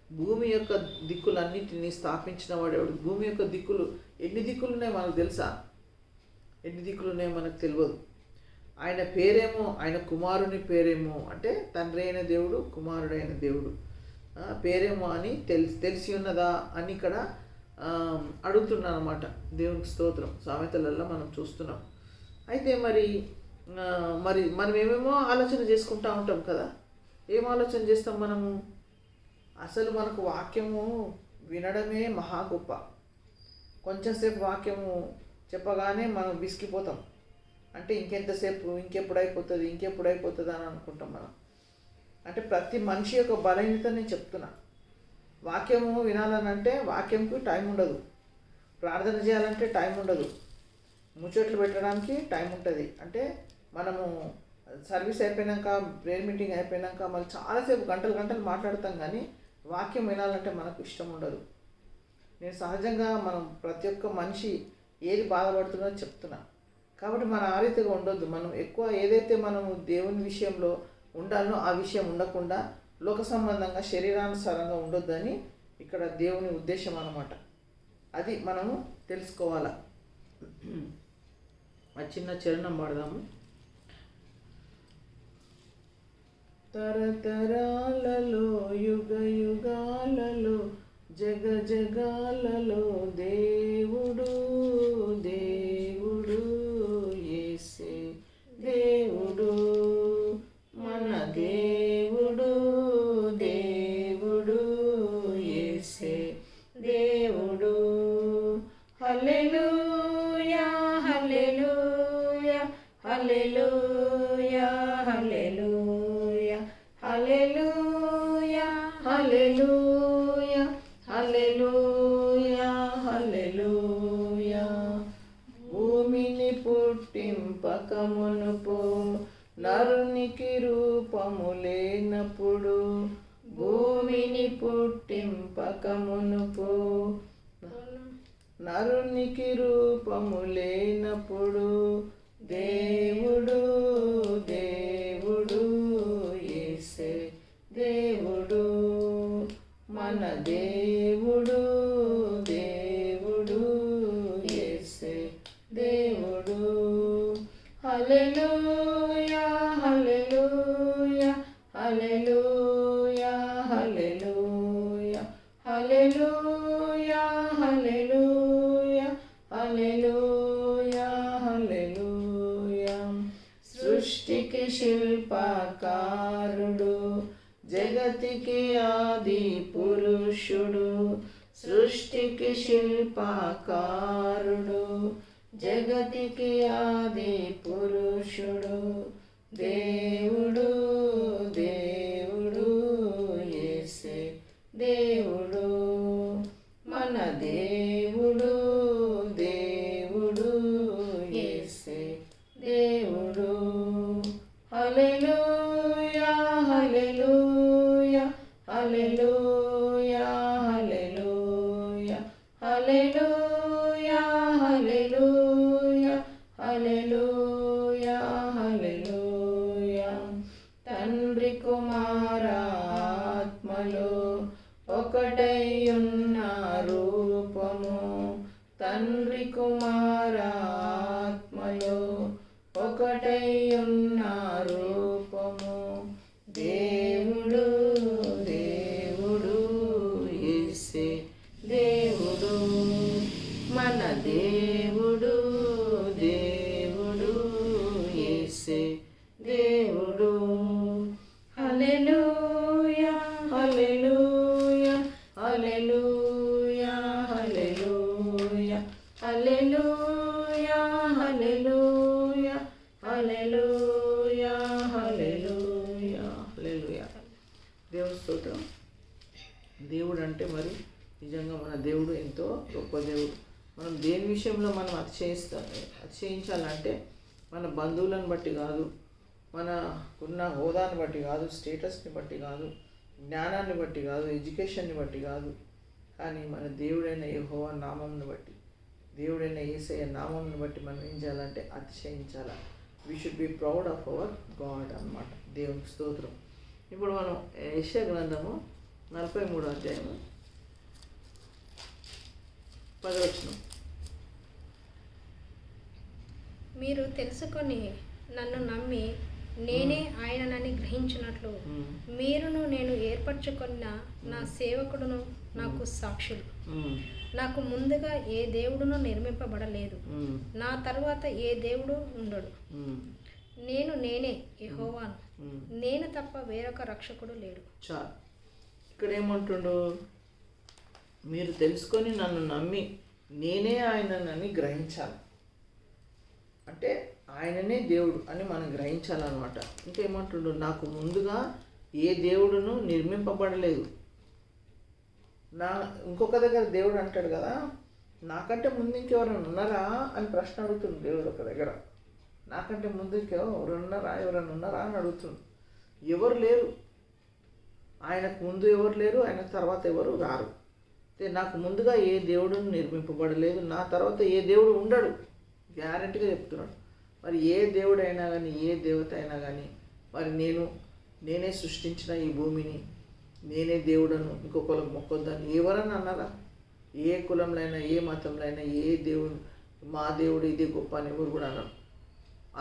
భూమి యొక్క దిక్కులన్నింటినీ స్థాపించిన వాడేవాడు. భూమి యొక్క దిక్కులు ఎన్ని దిక్కులు ఉన్నాయి మనకు తెలుసా? ఎన్ని దిక్కులు ఉన్నాయో మనకు తెలియదు. ఆయన పేరేమో, ఆయన కుమారుని పేరేమో అంటే తండ్రి అయిన దేవుడు, కుమారుడైన దేవుడు పేరేమో అని తెలిసి ఉన్నదా అని ఇక్కడ అడుగుతున్నాను అనమాట. దేవునికి స్తోత్రం. సామెతలలో మనం చూస్తున్నాం. అయితే మరి మనం ఏమేమో ఆలోచన చేసుకుంటూ ఉంటాం కదా. ఏం ఆలోచన చేస్తాం మనము? అసలు మనకు వాక్యము వినడమే మహా గొప్ప. కొంచెంసేపు వాక్యము చెప్పగానే మనం విసిగిపోతాం. అంటే ఇంకెంతసేపు, ఇంకెప్పుడు అయిపోతుంది అని అనుకుంటాం మనం. అంటే ప్రతి మనిషి యొక్క బలహీనత నేను చెప్తున్నా. వాక్యము వినాలని అంటే వాక్యంకి టైం ఉండదు, ప్రార్థన చేయాలంటే టైం ఉండదు, ముచ్చట్లు పెట్టడానికి టైం ఉంటుంది. అంటే మనము సర్వీస్ అయిపోయినాక, ప్రేయర్ మీటింగ్ అయిపోయినాక మళ్ళీ చాలాసేపు గంటలు మాట్లాడతాం, కానీ వాక్యం వినాలంటే మనకు ఇష్టం ఉండదు. నేను సహజంగా మనం ప్రతి ఒక్క మనిషి ఏది బాధపడుతుందో చెప్తున్నా. కాబట్టి మన ఆ రీతిగా ఉండొద్దు. మనం ఎక్కువ ఏదైతే మనము దేవుని విషయంలో ఉండాలనో ఆ విషయం ఉండకుండా లోక సంబంధంగా శరీరానుసారంగా ఉండొద్దని ఇక్కడ దేవుని ఉద్దేశం అన్నమాట. అది మనము తెలుసుకోవాలా. ఆ చిన్న చరణం పాడదాము. తరతరాలలో యుగ యుగాలలో జగ జగాలలో దేవుడు దేవుడు హల్లెలూయా హల్లెలూయా హల్లెలూయా హల్లెలూయా. భూమిని పుట్టింపక మునుపు నరునికి రూపము లేనప్పుడు, భూమిని పుట్టింపక మునుపు నరునికి రూపము లేనప్పుడు, దేవుడు దేవుడు యేసే దేవుడు, మన దేవుడు దేవుడు యేసే దేవుడు. హల్లెలూయా హల్లెలూయా హల్లెలూయా హల్లెలూయా హల్లెలూయా హల్లెలూయా హల్లెలూయా హల్లెలూయా. సృష్టికి శిల్పకారుడు, జగతికి ఆది పురుషుడు, సృష్టికి శిల్పకారుడు, జగతికి ఆది పురుషుడు, దేవుడు దేవుడు యేసే దేవుడు, మన దేవుడు దేవుడు యేసే దేవుడు. హల్లెలూయా హల్లెలూయా హల్లెలూయా హల్లెలూయా హల్లెలూయా హల్లెలూయా హల్లెలూయా హల్లెలూయా. తండ్రి కుమార ఆత్మలో ఒకటైయున్న రూపము, తండ్రి కుమార ఆత్మలో ఒకటైయున్న రూపము, దేవుడు దేవుడు యేసే దేవుడు, మన దేవుడు దేవుడు యేసే దేవుడు. హల్లెలూయా హల్లెలూయా హల్లెలూయా హల్లెలూయా హల్లెలూయా హల్లెలూయా హల్లెలూయా హల్లెలూయా హల్లెలూయా. దేవుని స్తోత్రం. దేవుడు అంటే మరి నిజంగా మన దేవుడు ఎంతో గొప్ప దేవుడు. మనం దేని విషయంలో మనం అతిశయించాలంటే మన బంధువులను బట్టి కాదు, మనకున్న హోదాని బట్టి కాదు, స్టేటస్ని బట్టి కాదు, జ్ఞానాన్ని బట్టి కాదు, ఎడ్యుకేషన్ని బట్టి కాదు, కానీ మన దేవుడైన యెహోవా నామంను బట్టి, దేవుడైన యేసయ్య నామంను బట్టి మనం ఏం చేయాలంటే అతిశయించాలి. We should be proud of our God అన్నమాట. దేవునికి స్తోత్రం. ఇప్పుడు మనం యెషయా గ్రంథము 43వ అధ్యాయము 10వ వచనం. మీరు తెలుసుకొని నన్ను నమ్మి నేనే ఆయననని గ్రహించినట్లు మీరును నేను ఏర్పరచుకున్న నా సేవకుడును నాకు సాక్షులు. నాకు ముందుగా ఏ దేవుడును నిర్మింపబడలేదు, నా తర్వాత ఏ దేవుడు ఉండడు. నేనే యెహోవాను, నేను తప్ప వేరొక రక్షకుడు లేడు. చాలు. ఇక్కడ ఏమంటుండు? మీరు తెలుసుకొని నన్ను నమ్మి నేనే ఆయనని గ్రహించాలి. అంటే ఆయననే దేవుడు అని మనం గ్రహించాలన్నమాట. ఇంకేమంటుండు? నాకు ముందుగా ఏ దేవుడును నిర్మింపబడలేదు. ఇంకొక దగ్గర దేవుడు అంటాడు కదా, నాకంటే ముందు ఇంకెవరైనా ఉన్నారా అని ప్రశ్న అడుగుతుంది దేవుడు ఒక దగ్గర. నాకంటే ముందు ఎవరైనా ఉన్నారా అని అడుగుతుంది. ఎవరు లేరు. ఆయనకు ముందు ఎవరు లేరు, ఆయన తర్వాత ఎవరు రారు. అంటే నాకు ముందుగా ఏ దేవుడును నిర్మింపబడలేదు, నా తర్వాత ఏ దేవుడు ఉండడు. గ్యారెంటీగా చెప్తున్నాడు. మరి ఏ దేవుడైనా కానీ, ఏ దేవత అయినా కానీ, మరి నేనే సృష్టించిన ఈ భూమిని, నేనే దేవుడను, ఇంకొకరికి మొక్కొద్దని ఎవరన్నా అన్నారా? ఏ కులంలో అయినా, ఏ మతంలో అయినా, ఏ దేవుడు మా దేవుడు ఇది గొప్ప అని ఎవరు కూడా అన్నారు.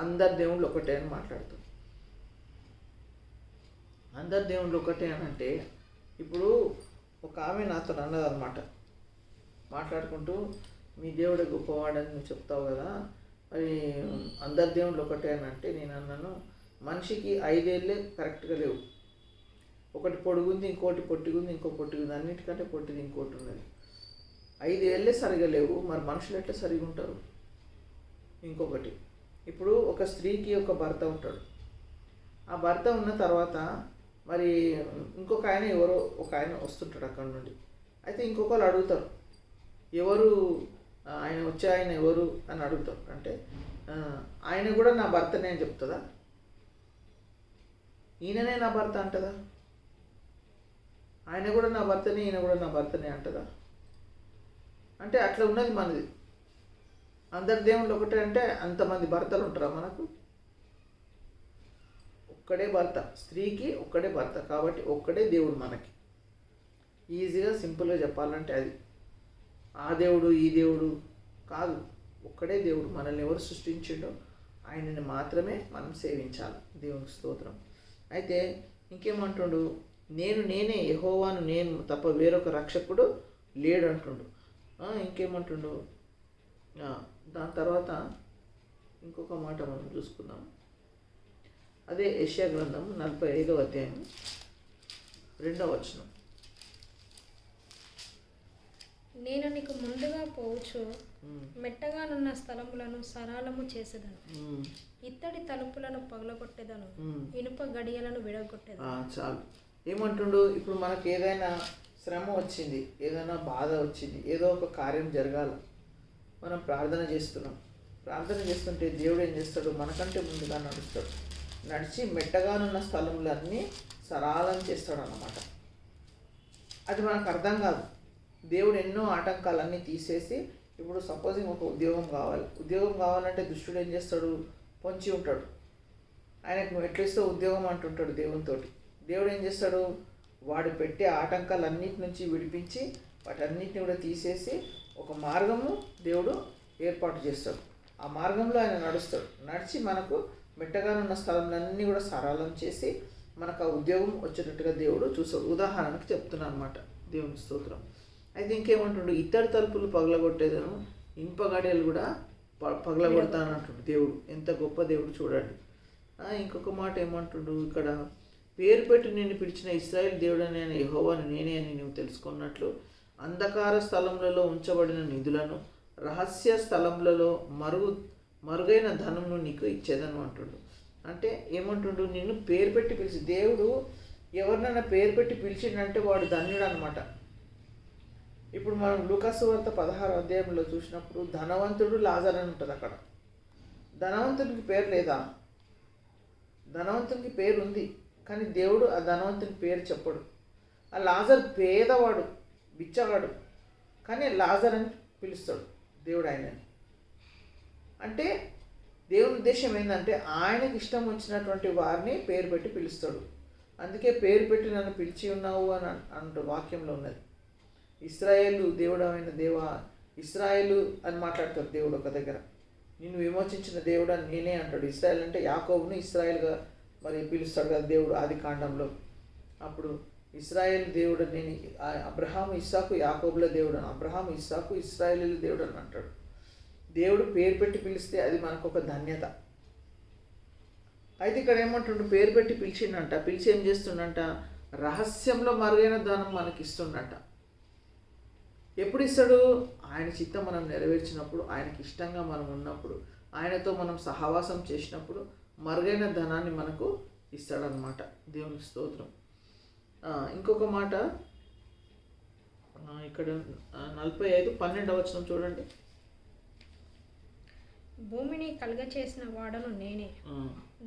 అందరు దేవుళ్ళు ఒకటే అని మాట్లాడుతారు. అందరు దేవుళ్ళు ఒకటే అని అంటే, ఇప్పుడు ఒక ఆమె నాతో అన్నదన్నమాట, మాట్లాడుకుంటూ మీ దేవుడే గొప్పవాడని నువ్వు చెప్తావు కదా, మరి అందరు దేవుళ్ళు ఒకటే అని అంటే నేను అన్నాను, మనిషికి 5 ఏళ్ళే కరెక్ట్గా లేవు. ఒకటి పొడుగుంది, ఇంకోటి పొట్టిగుంది, ఇంకో పొట్టిగుంది, అన్నిటికంటే పొట్టిది ఇంకోటి ఉన్నది. 5 ఏళ్ళే సరిగా లేవు, మరి మనుషులు ఎట్లా సరిగా ఉంటారు? ఇంకొకటి, ఇప్పుడు ఒక స్త్రీకి ఒక భర్త ఉంటాడు. ఆ భర్త ఉన్న తర్వాత మరి ఇంకొక ఆయన ఎవరో ఒక ఆయన వస్తుంటాడు అక్కడ నుండి. అయితే ఇంకొకరు అడుగుతారు, ఎవరు ఆయన వచ్చే ఆయన ఎవరు అని అడుగుతారు. అంటే ఆయన కూడా నా భర్తనే అని చెప్తుందా? ఈయననే నా భర్త అంటదా? ఆయన కూడా నా భర్తనే, ఈయన కూడా నా భర్తనే అంటదా? అంటే అట్లా ఉన్నది మనది. అందరి దేవుళ్ళు ఒకటే అంటే అంతమంది భర్తలు ఉంటారా మనకు? ఒక్కడే భర్త, స్త్రీకి ఒక్కడే భర్త, కాబట్టి ఒక్కడే దేవుడు మనకి. ఈజీగా సింపుల్గా చెప్పాలంటే అది. ఆ దేవుడు ఈ దేవుడు కాదు, ఒక్కడే దేవుడు. మనల్ని ఎవరు సృష్టించిండో ఆయనని మాత్రమే మనం సేవించాలి. దేవునికి స్తోత్రం. అయితే ఇంకేమంటుండు, నేనే యెహోవాను, నేను తప్ప వేరొక రక్షకుడు లేడు అంటుండు. ఇంకేమంటుండు, దాని తర్వాత ఇంకొక మాట మనం చూసుకుందాం. అదే యెషయా గ్రంథం 45వ అధ్యాయం 2వ వచనం. నేను నీకు ముందుగా పోవచ్చు, మెట్టగానున్న స్థలములను సరళము చేసేదను, ఇత్తడి తలుపులను పగలగొట్టేదను, ఇనుప గడియలను విడగొట్టేదను. చాలు. ఏమంటుండు, ఇప్పుడు మనకు ఏదైనా శ్రమ వచ్చింది, ఏదైనా బాధ వచ్చింది, ఏదో ఒక కార్యం జరగాల, మనం ప్రార్థన చేస్తున్నాం. ప్రార్థన చేస్తుంటే దేవుడు ఏం చేస్తాడు, మనకంటే ముందుగా నడుస్తాడు. నడిచి మెట్టగానున్న స్థలములన్నీ సరళం చేస్తాడు అన్నమాట. అది మనకు అర్థం కాదు. దేవుడు ఎన్నో ఆటంకాలన్నీ తీసేసి, ఇప్పుడు సపోజింగ్ ఒక ఉద్యోగం కావాలంటే దుష్టుడు ఏం చేస్తాడు, పొంచి ఉంటాడు. ఆయనకు ఎట్లిస్తే ఉద్యోగం అంటుంటాడు దేవునితోటి. దేవుడు ఏం చేస్తాడు, వాడు పెట్టే ఆటంకాలన్నిటి నుంచి విడిపించి వాటన్నిటిని కూడా తీసేసి ఒక మార్గము దేవుడు ఏర్పాటు చేస్తాడు. ఆ మార్గంలో ఆయన నడుస్తాడు. నడిచి మనకు మెట్టగానున్న స్థలంలన్నీ కూడా సరళం చేసి మనకు ఆ ఉద్యోగం వచ్చేటట్టుగా దేవుడు చూస్తాడు. ఉదాహరణకు చెప్తున్నాను అనమాట. దేవుని స్తోత్రం. అయితే ఇంకేమంటుండు, ఇత్తడి తలుపులు పగలగొట్టేదను, ఇనుప గడియలు కూడా పగలగొడతానంటుండు దేవుడు. ఎంత గొప్ప దేవుడు చూడండి. ఇంకొక మాట ఏమంటుండు ఇక్కడ, పేరు పెట్టి నిన్ను పిలిచిన ఇశ్రాయేలు దేవుడని ఆయన యెహోవాను నేనే అని నువ్వు తెలుసుకున్నట్లు అంధకార స్థలములలో ఉంచబడిన నిధులను, రహస్య స్థలములలో మరుగైన ధనమును నీకు ఇచ్చేదను అంటుండు. అంటే ఏమంటుండు, నిన్ను పేరు పెట్టి పిలిచి, దేవుడు ఎవరినైనా పేరు పెట్టి పిలిచిండంటే వాడు ధన్యుడు అనమాట. ఇప్పుడు మనం లూకాసు వార్త 16వ అధ్యాయంలో చూసినప్పుడు ధనవంతుడు లాజరు అని ఉంటుంది. అక్కడ ధనవంతునికి పేరు లేదా? ధనవంతునికి పేరు ఉంది, కానీ దేవుడు ఆ ధనవంతుని పేరు చెప్పడు. ఆ లాజర్ పేదవాడు, బిచ్చగాడు, కానీ లాజర్ అని పిలుస్తాడు దేవుడు ఆయనని. అంటే దేవుని ఉద్దేశం ఏంటంటే ఆయనకి ఇష్టం వచ్చినటువంటి వారిని పేరు పెట్టి పిలుస్తాడు. అందుకే పేరు పెట్టి నన్ను పిలిచి ఉన్నావు అని అంటూ వాక్యంలో ఉన్నది. ఇశ్రాయేలు దేవుడమైన దేవా, ఇశ్రాయేలు అని మాట్లాడతాడు దేవుడు ఒక దగ్గర. నిన్ను విమోచించిన దేవుడు అని నేనే అంటాడు. ఇశ్రాయేల్ అంటే యాకోబుని ఇశ్రాయేల్గా మరి పిలుస్తాడు కదా దేవుడు ఆది కాండంలో. అప్పుడు ఇశ్రాయేల్ దేవుడు నేను అబ్రహాము ఇస్సాకు యాకోబుల దేవుడు అని, అబ్రహాము ఇస్సాకు ఇశ్రాయేలు దేవుడు అని అంటాడు. దేవుడు పేరు పెట్టి పిలిస్తే అది మనకు ఒక ధన్యత. అయితే ఇక్కడ ఏమంటుండు, పేరు పెట్టి పిలిచిండంట. పిలిచి ఏం చేస్తుండంట, రహస్యంలో మరుగైన దానం మనకి ఇస్తుండంట. ఎప్పుడు ఇస్తాడు? ఆయన చిత్తం మనం నెరవేర్చినప్పుడు, ఆయనకి ఇష్టంగా మనం ఉన్నప్పుడు, ఆయనతో మనం సహవాసం చేసినప్పుడు మరుగైన ధనాన్ని మనకు ఇస్తాడనమాట. దేవునికి స్తోత్రం. ఇంకొక మాట ఇక్కడ 45:12 వచనం చూడండి. భూమిని కలుగచేసిన వాడను నేనే,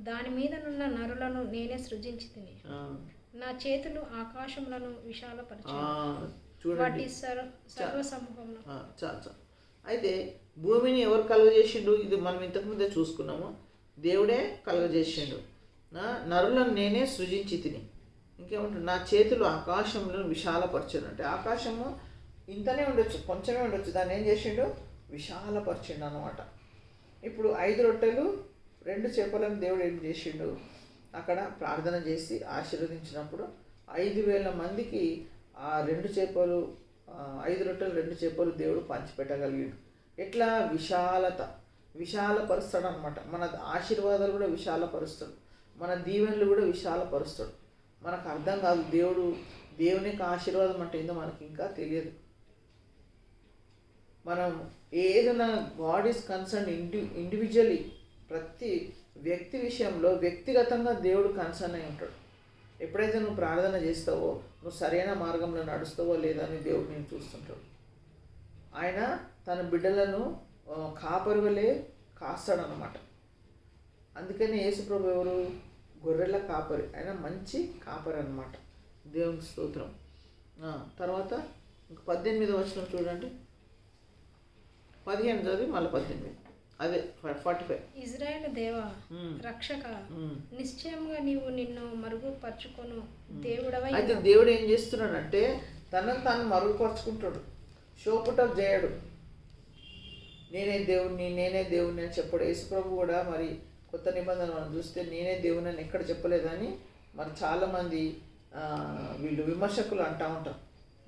దాని మీదనున్న నరులను నేనే సృజించితిని, నా చేతులు ఆకాశములను విశాలపరిచాను, వాటి సర్వసమూహమును. చాలు. అయితే భూమిని ఎవరు కలుగజేసిండు? ఇది మనం ఇంతకుముందే చూసుకున్నాము. దేవుడే కలుగజేసిండు. నరులను నేనే సృజించి తిని. ఇంకేమంటుంది, నా చేతులు ఆకాశంలో విశాలపరచాను. అంటే ఆకాశము ఇంతనే ఉండొచ్చు, కొంచెమే ఉండొచ్చు, దాన్ని ఏం చేసిండు? విశాలపరిచిండు అన్నమాట. ఇప్పుడు 5 రొట్టెలు 2 చేపలను దేవుడు ఏం చేసిండు? అక్కడ ప్రార్థన చేసి ఆశీర్వదించినప్పుడు 5,000 మందికి ఆ 2 చేపలు, 5 రొట్టెలు 2 చేపలు దేవుడు పంచిపెట్టగలిగాడు. ఎట్లా? విశాలపరుస్తాడు అనమాట. మన ఆశీర్వాదాలు కూడా విశాలపరుస్తాడు, మన దీవెనలు కూడా విశాలపరుస్తాడు. మనకు అర్థం కాదు దేవుని యొక్క ఆశీర్వాదం అంటే ఏందో మనకి ఇంకా తెలియదు. మనం ఏదైనా గాడ్ ఈజ్ కన్సర్న్ ఇండివిజువల్లీ, ప్రతి వ్యక్తి విషయంలో వ్యక్తిగతంగా దేవుడు కన్సర్న్ అయి ఉంటాడు. ఎప్పుడైతే నువ్వు ప్రార్థన చేస్తావో నువ్వు సరైన మార్గంలో నడుస్తావో లేదా అని దేవుడు నేను చూస్తుంటాడు. ఆయన తన బిడ్డలను కాపరి వలె కాస్తాడనమాట. అందుకని యేసుప్రభు ఎవరు? గొర్రెల కాపరి. ఆయన మంచి కాపరి అన్నమాట. దేవునికి స్తోత్రం. తర్వాత ఇంక 18వ వచనం చూడండి. 15 చదివి మళ్ళీ 18, అదే 45. ఇజ్రాయేల్ దేవా రక్షక, నిశ్చయంగా నీవు నిన్ను మరుగుపరుచుకొను దేవుడవై. అయితే దేవుడు ఏం చేస్తున్నాడంటే తనను తాను మరుగుపరుచుకుంటాడు, షోపుటప్ చేయడు. నేనే దేవుణ్ణి అని చెప్పాడు. యేసుప్రభు కూడా మరి కొత్త నిబంధన మనం చూస్తే నేనే దేవుని అని ఎక్కడ చెప్పలేదని మరి చాలామంది వీళ్ళు విమర్శకులు అంటూ ఉంటారు,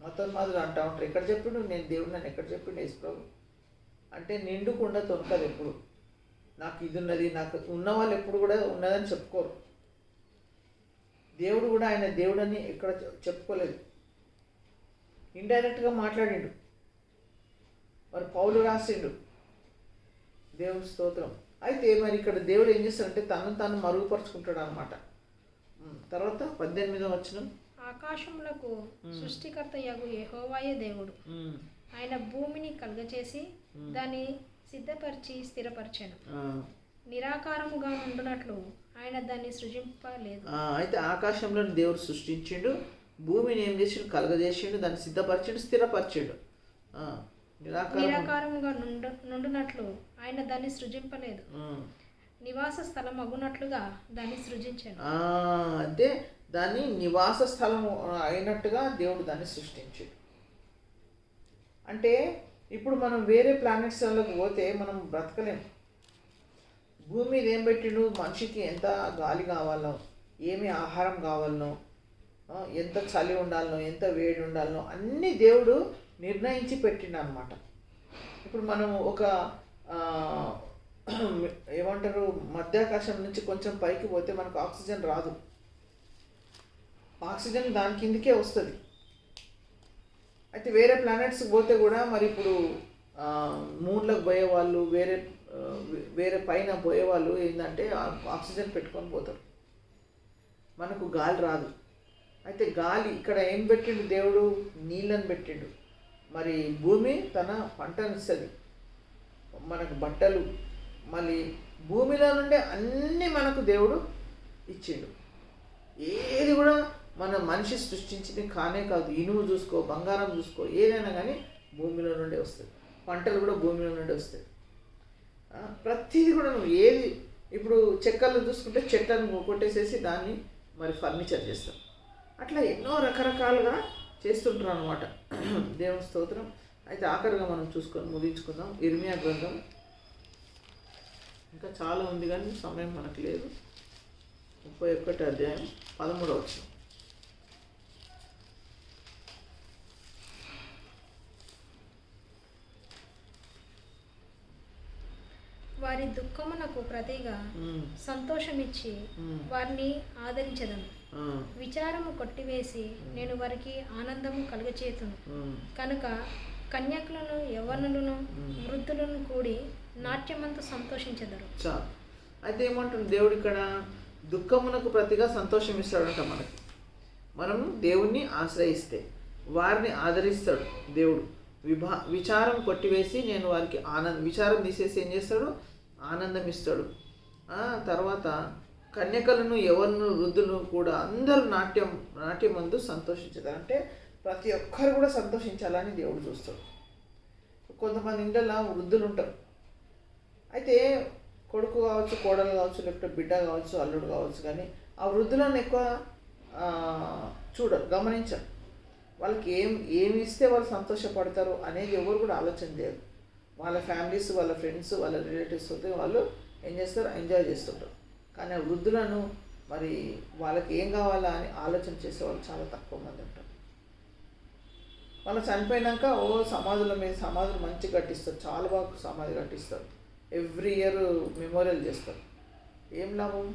మతోన్మాదులు అంటూ ఉంటారు. ఎక్కడ చెప్పిండు నేను దేవుని అని ఎక్కడ చెప్పిండు యేసుప్రభు అంటే? నిండుకుండా తొనకదు ఎప్పుడు. నాకు ఇది ఉన్నది, నాకు ఉన్న వాళ్ళు ఎప్పుడు కూడా ఉన్నదని చెప్పుకోరు. దేవుడు కూడా ఆయన దేవుడని ఎక్కడ చెప్పుకోలేదు, ఇండైరెక్ట్గా మాట్లాడిండు. మరి పౌలు రాసిండు. దేవుని స్తోత్రం. అయితే మరి ఇక్కడ దేవుడు ఏం చేస్తాడంటే తనను తాను మరుగుపరుచుకుంటాడు అనమాట. తర్వాత 18వ వచనం. ఆకాశములకు సృష్టికర్త యగు యెహోవాయే దేవుడు, ఆయన భూమిని కలుగచేసి దాన్ని సిద్ధపరిచి స్థిరపరిచాను. నిరాకారముగా ఉండునట్లు ఆయన దాన్ని సృజింపలేదు. అయితే ఆకాశంలో దేవుడు సృష్టించిండు, భూమిని ఏం చేసిండు? కలగజేసిండు, దాన్ని సిద్ధపరిచిండు, స్థిరపరిచిండు. నిరాకారముగా నుండునట్లు ఆయన దాన్ని సృజింపలేదు, నివాస స్థలం అగునట్లుగా దాన్ని సృజించాను. అంటే దాన్ని నివాస స్థలం అయినట్టుగా దేవుడు దాన్ని సృష్టించాడు. అంటే ఇప్పుడు మనం వేరే ప్లానెట్స్లోకి పోతే మనం బ్రతకలేము. భూమి మీద ఏం పెట్టిండు? మనిషికి ఎంత గాలి కావాలనో, ఏమి ఆహారం కావాలనో, ఎంత చలి ఉండాలనో, ఎంత వేడి ఉండాలనో అన్నీ దేవుడు నిర్ణయించి పెట్టిండు అనమాట. ఇప్పుడు మనం ఒక ఏమంటారు, మధ్యాకాశం నుంచి కొంచెం పైకి పోతే మనకు ఆక్సిజన్ రాదు. ఆక్సిజన్ దాని కిందకే వస్తుంది. అయితే వేరే ప్లానెట్స్కి పోతే కూడా మరి ఇప్పుడు మూన్లకు పోయేవాళ్ళు, వేరే పైన పోయేవాళ్ళు ఏంటంటే ఆక్సిజన్ పెట్టుకొని పోతారు, మనకు గాలి రాదు. అయితే గాలి ఇక్కడ ఏం పెట్టిండు దేవుడు? నీళ్ళని పెట్టిండు. మరి భూమి తన పంటను ఇస్తుంది, మనకు బట్టలు, మళ్ళీ భూమిలో నుండే అన్నీ మనకు దేవుడు ఇచ్చిండు. ఏది కూడా మన మనిషి సృష్టించింది కానే కాదు. ఇనుము చూసుకో, బంగారం చూసుకో, ఏదైనా కానీ భూమిలో నుండే వస్తుంది. పంటలు కూడా భూమిలో నుండే వస్తాయి. ప్రతిదీ కూడా నువ్వు ఏది ఇప్పుడు చెక్కలు చూసుకుంటే చెట్లను కొట్టేసేసి దాన్ని మరి ఫర్నిచర్ చేస్తాం. అట్లా ఎన్నో రకరకాలుగా చేస్తుంటారు అనమాట. దేవుని స్తోత్రం. అయితే ఆఖరిగా మనం ముగించుకుందాం. ఇర్మియా గ్రంథం. ఇంకా చాలా ఉంది కానీ సమయం మనకు లేదు. 31వ అధ్యాయం 13వ వచనం. వారి దుఃఖమునకు ప్రతిగా సంతోషమిచ్చి వారిని ఆదరించదను, విచారము కొట్టివేసి నేను వారికి ఆనందము కలుగచేతును. కనుక కన్యకులను, యవ్వనులను, వృద్ధులను కూడి నాట్యమంతా సంతోషించెదరు. అయితే ఏమంటుంది దేవుడు ఇక్కడ? దుఃఖమునకు ప్రతిగా సంతోషం ఇస్తాడంట మనకి. మనం దేవుణ్ణి ఆశ్రయిస్తే వారిని ఆదరిస్తాడు దేవుడు. విచారం కొట్టివేసి నేను వారికి విచారం తీసేసి ఏం చేస్తాడు? ఆనందం ఇస్తాడు. తర్వాత కన్యకలను, యవ్వనులను, వృద్ధులను కూడా అందరూ నాట్యమందు సంతోషించదు. అంటే ప్రతి ఒక్కరు కూడా సంతోషించాలని దేవుడు చూస్తాడు. కొంతమంది ఇంట్లో వృద్ధులు ఉంటారు. అయితే కొడుకు కావచ్చు, కోడలు కావచ్చు, లేకపోతే బిడ్డ కావచ్చు, అల్లుడు కావచ్చు, కానీ ఆ వృద్ధులను ఎక్కువ గమనించరు. వాళ్ళకి ఏమి ఇస్తే వాళ్ళు సంతోషపడతారు అనేది ఎవరు కూడా ఆలోచన చేయరు. వాళ్ళ ఫ్యామిలీస్, వాళ్ళ ఫ్రెండ్స్, వాళ్ళ రిలేటివ్స్ వస్తే వాళ్ళు ఏం చేస్తారు? ఎంజాయ్ చేస్తుంటారు. కానీ ఆ వృద్ధులను మరి వాళ్ళకి ఏం కావాలా అని ఆలోచన చేసేవాళ్ళు చాలా తక్కువ మంది ఉంటారు. వాళ్ళు చనిపోయినాక సమాధులు మంచి కట్టిస్తారు, చాలా బాగా సమాధి కట్టిస్తారు. ఎవ్రీ ఇయర్ మెమోరియల్ చేస్తారు. ఏం లాభం?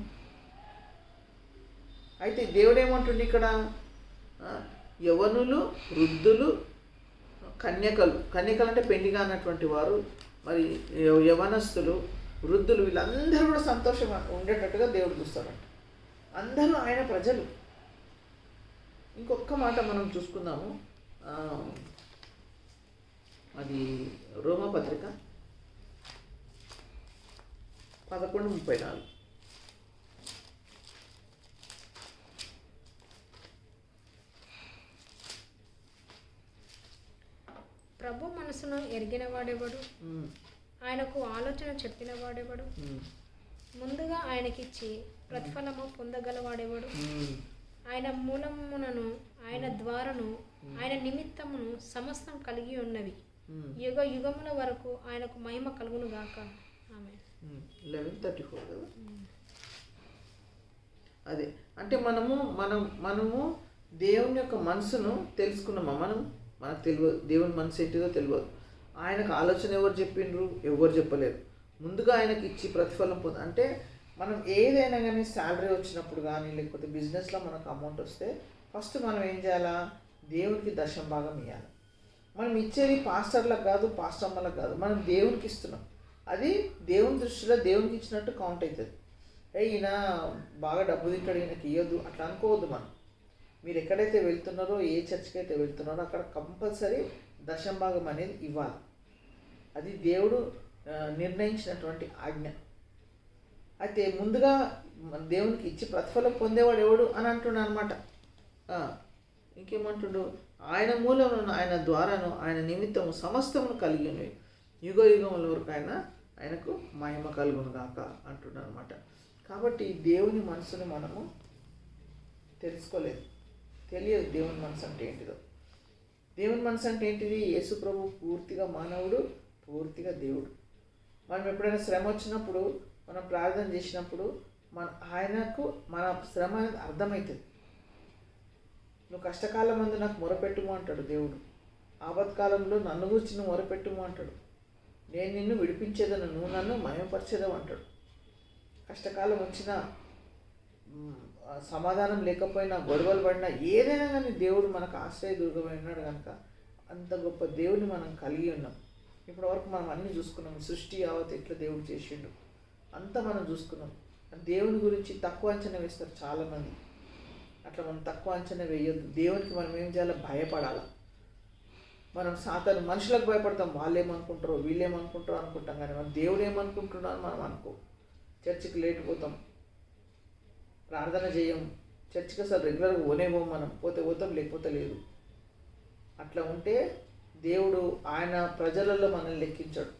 అయితే దేవుడు ఏమంటుండే ఇక్కడ? యవ్వనులు, వృద్ధులు, కన్యకలు అంటే పెళ్లిగా అన్నటువంటి వారు, మరి యవనస్తులు, వృద్ధులు, వీళ్ళందరూ కూడా సంతోషం ఉండేటట్టుగా దేవుడు చూస్తారంట. అందరూ ఆయన ప్రజలు. ఇంకొక మాట మనం చూసుకుందాము. ఆ, అది రోమపత్రిక 11:34. ప్రభు మనసును ఎరిగిన వాడెవడు, ఆయనకు ఆలోచన చెప్పిన వాడెవడు, ముందుగా ఆయనకిచ్చి ప్రతిఫలము పొందగలవాడెవడు, ఆయన మూలమునను ఆయన ద్వారను ఆయన నిమిత్తమును సమస్తం కలిగి ఉన్నవి, యుగ యుగముల వరకు ఆయనకు మహిమ కలుగును గాక. ఆమేన్. 11:34 కదా. అదే అంటే మనము దేవుని యొక్క మనసును తెలుసుకున్నామా? మనకు తెలియదు దేవుని మనసు ఏంటిదో తెలియదు. ఆయనకు ఆలోచన ఎవరు చెప్పిండ్రు? ఎవరు చెప్పలేరు. ముందుగా ఆయనకి ఇచ్చి ప్రతిఫలం అంటే మనం ఏదైనా కానీ శాలరీ వచ్చినప్పుడు కానీ లేకపోతే బిజినెస్లో మనకు అమౌంట్ వస్తే ఫస్ట్ మనం ఏం చేయాలా? దేవునికి దశమ భాగం ఇవ్వాలి. మనం ఇచ్చేది పాస్టర్లకు కాదు, పాస్టమ్మలకు కాదు, మనం దేవునికి ఇస్తున్నాం. అది దేవుని దృష్టిలో దేవునికి ఇచ్చినట్టు కౌంట్ అవుతుంది. ఈయన బాగా డబ్బు తింటాడు, ఈయనకి ఇవ్వద్దు అట్లా అనుకోవద్దు. మీరు ఎక్కడైతే వెళ్తున్నారో, ఏ చర్చ్కి అయితే వెళ్తున్నారో అక్కడ కంపల్సరీ దశమ భాగం అనేది ఇవ్వాలి. అది దేవుడు నిర్ణయించినటువంటి ఆజ్ఞ. అయితే ముందుగా దేవునికి ఇచ్చి ప్రతిఫలం పొందేవాడు ఎవడు అని అంటున్నాడు అనమాట. ఇంకేమంటుండు? ఆయన మూలమును ఆయన ద్వారాను ఆయన నిమిత్తము సమస్తమును కలిగి ఉన్నవి, యుగ యుగముల వరకు ఆయనకు మహిమ కలుగును గాక అంటున్నాడు అనమాట. కాబట్టి దేవుని మనసును మనము తెలుసుకోలేదు, తెలియదు దేవుని మనసు అంటే ఏంటిదో. దేవుని మనసు అంటే ఏంటిది? యేసు ప్రభు పూర్తిగా మానవుడు, పూర్తిగా దేవుడు. మనం ఎప్పుడైనా శ్రమ వచ్చినప్పుడు, మనం ప్రార్థన చేసినప్పుడు ఆయనకు మన శ్రమ అనేది అర్థమవుతుంది. నువ్వు కష్టకాలం మందు నాకు మొరపెట్టుము అంటాడు దేవుడు. ఆపత్కాలంలో నన్ను గురించి నువ్వు మొరపెట్టుము అంటాడు. నేను నిన్ను విడిపించేదను, నువ్వు నన్ను మహిమపరిచేదవు అంటాడు. కష్టకాలం వచ్చినా, సమాధానం లేకపోయినా, గొడవలు పడినా, ఏదైనా కానీ దేవుడు మనకు ఆశ్రయదుర్గమైనాడు కనుక అంత గొప్ప దేవుడిని మనం కలిగి ఉన్నాం. ఇప్పటివరకు మనం అన్నీ చూసుకున్నాం. సృష్టి యావత్ ఎట్లా దేవుడు చేసిండు అంతా మనం చూసుకున్నాం. దేవుని గురించి తక్కువ అంచనా వేస్తారు చాలామంది. అట్లా మనం తక్కువ అంచనా వేయొద్దు. దేవునికి మనం ఏం చేయాలో? భయపడాలి. మనం సాతాను మనుషులకు భయపడతాం, వాళ్ళు ఏమనుకుంటారో వీళ్ళు ఏమనుకుంటారో అనుకుంటాం, కానీ మనం దేవుడు ఏమనుకుంటున్నారో మనం అనుకో. చర్చికి లేట్ పోతాం, ప్రార్థన చేయం, చర్చికి అసలు రెగ్యులర్గా పోనేమో, మనం పోతే పోతాం లేకపోతే లేదు. అట్లా ఉంటే దేవుడు ఆయన ప్రజలలో మనల్ని లెక్కించాడు.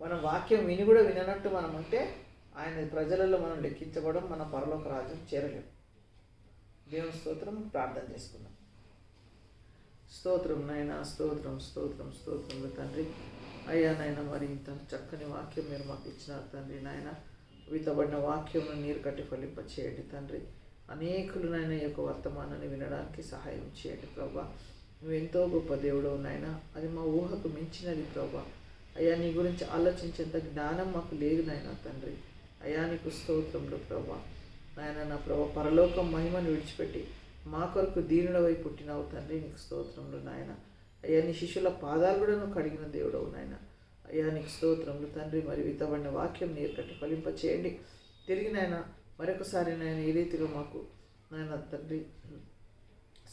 మనం వాక్యం విని కూడా విననట్టు మనం ఉంటే ఆయన ప్రజలలో మనం లెక్కించబడం, మన పరలోక రాజ్యం చేరలేము. దేవుని స్తోత్రం. ప్రార్థన చేసుకుందాం. స్తోత్రం నాయన, స్తోత్రం స్తోత్రం స్తోత్రం తండ్రి. అయ్యా నాయన, మరి ఇంత చక్కని వాక్యం మీరు మాకు ఇచ్చినారు తండ్రి. నాయన, విత్తబడిన వాక్యం నీరు కట్టి ఫలింప చేయండి తండ్రి. అనేకులు నాయన ఈ యొక్క వర్తమానాన్ని వినడానికి సహాయం చేయండి ప్రభా. నువ్వు ఎంతో గొప్ప దేవుడవు నాయన, అది మా ఊహకు మించినది ప్రభా. అయ్యా, నీ గురించి ఆలోచించేంత జ్ఞానం మాకు లేదు నాయన తండ్రి. అయ్యా, నీకు స్తోత్రంలో ప్రభా. నాయన నా ప్రభా, పరలోకం మహిమను విడిచిపెట్టి మా కొరకు దీనుడవై పుట్టినావు తండ్రి. నీకు స్తోత్రములు నాయన. అయ్యా, నీ శిష్యుల పాదాలు కూడా నువ్వు కడిగిన దేవుడవు నాయన. అయ్యా, నీకు స్తోత్రములు తండ్రి. మరి విత్తబడిన వాక్యం నీరు కట్టి ఫలింప చేయండి. తిరిగి నాయన మరొకసారి నాయన ఏ రీతిగా మాకు నాయన తండ్రి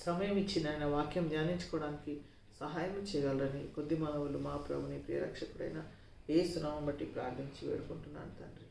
సమయం ఇచ్చి నాయన వాక్యం ధ్యానించుకోవడానికి సహాయం చేయగలరని కొద్ది మానవులు మా ప్రభుని ప్రియరక్షకుడైన యేసు నామమును బట్టి ప్రార్థించి వేడుకుంటున్నాను తండ్రి.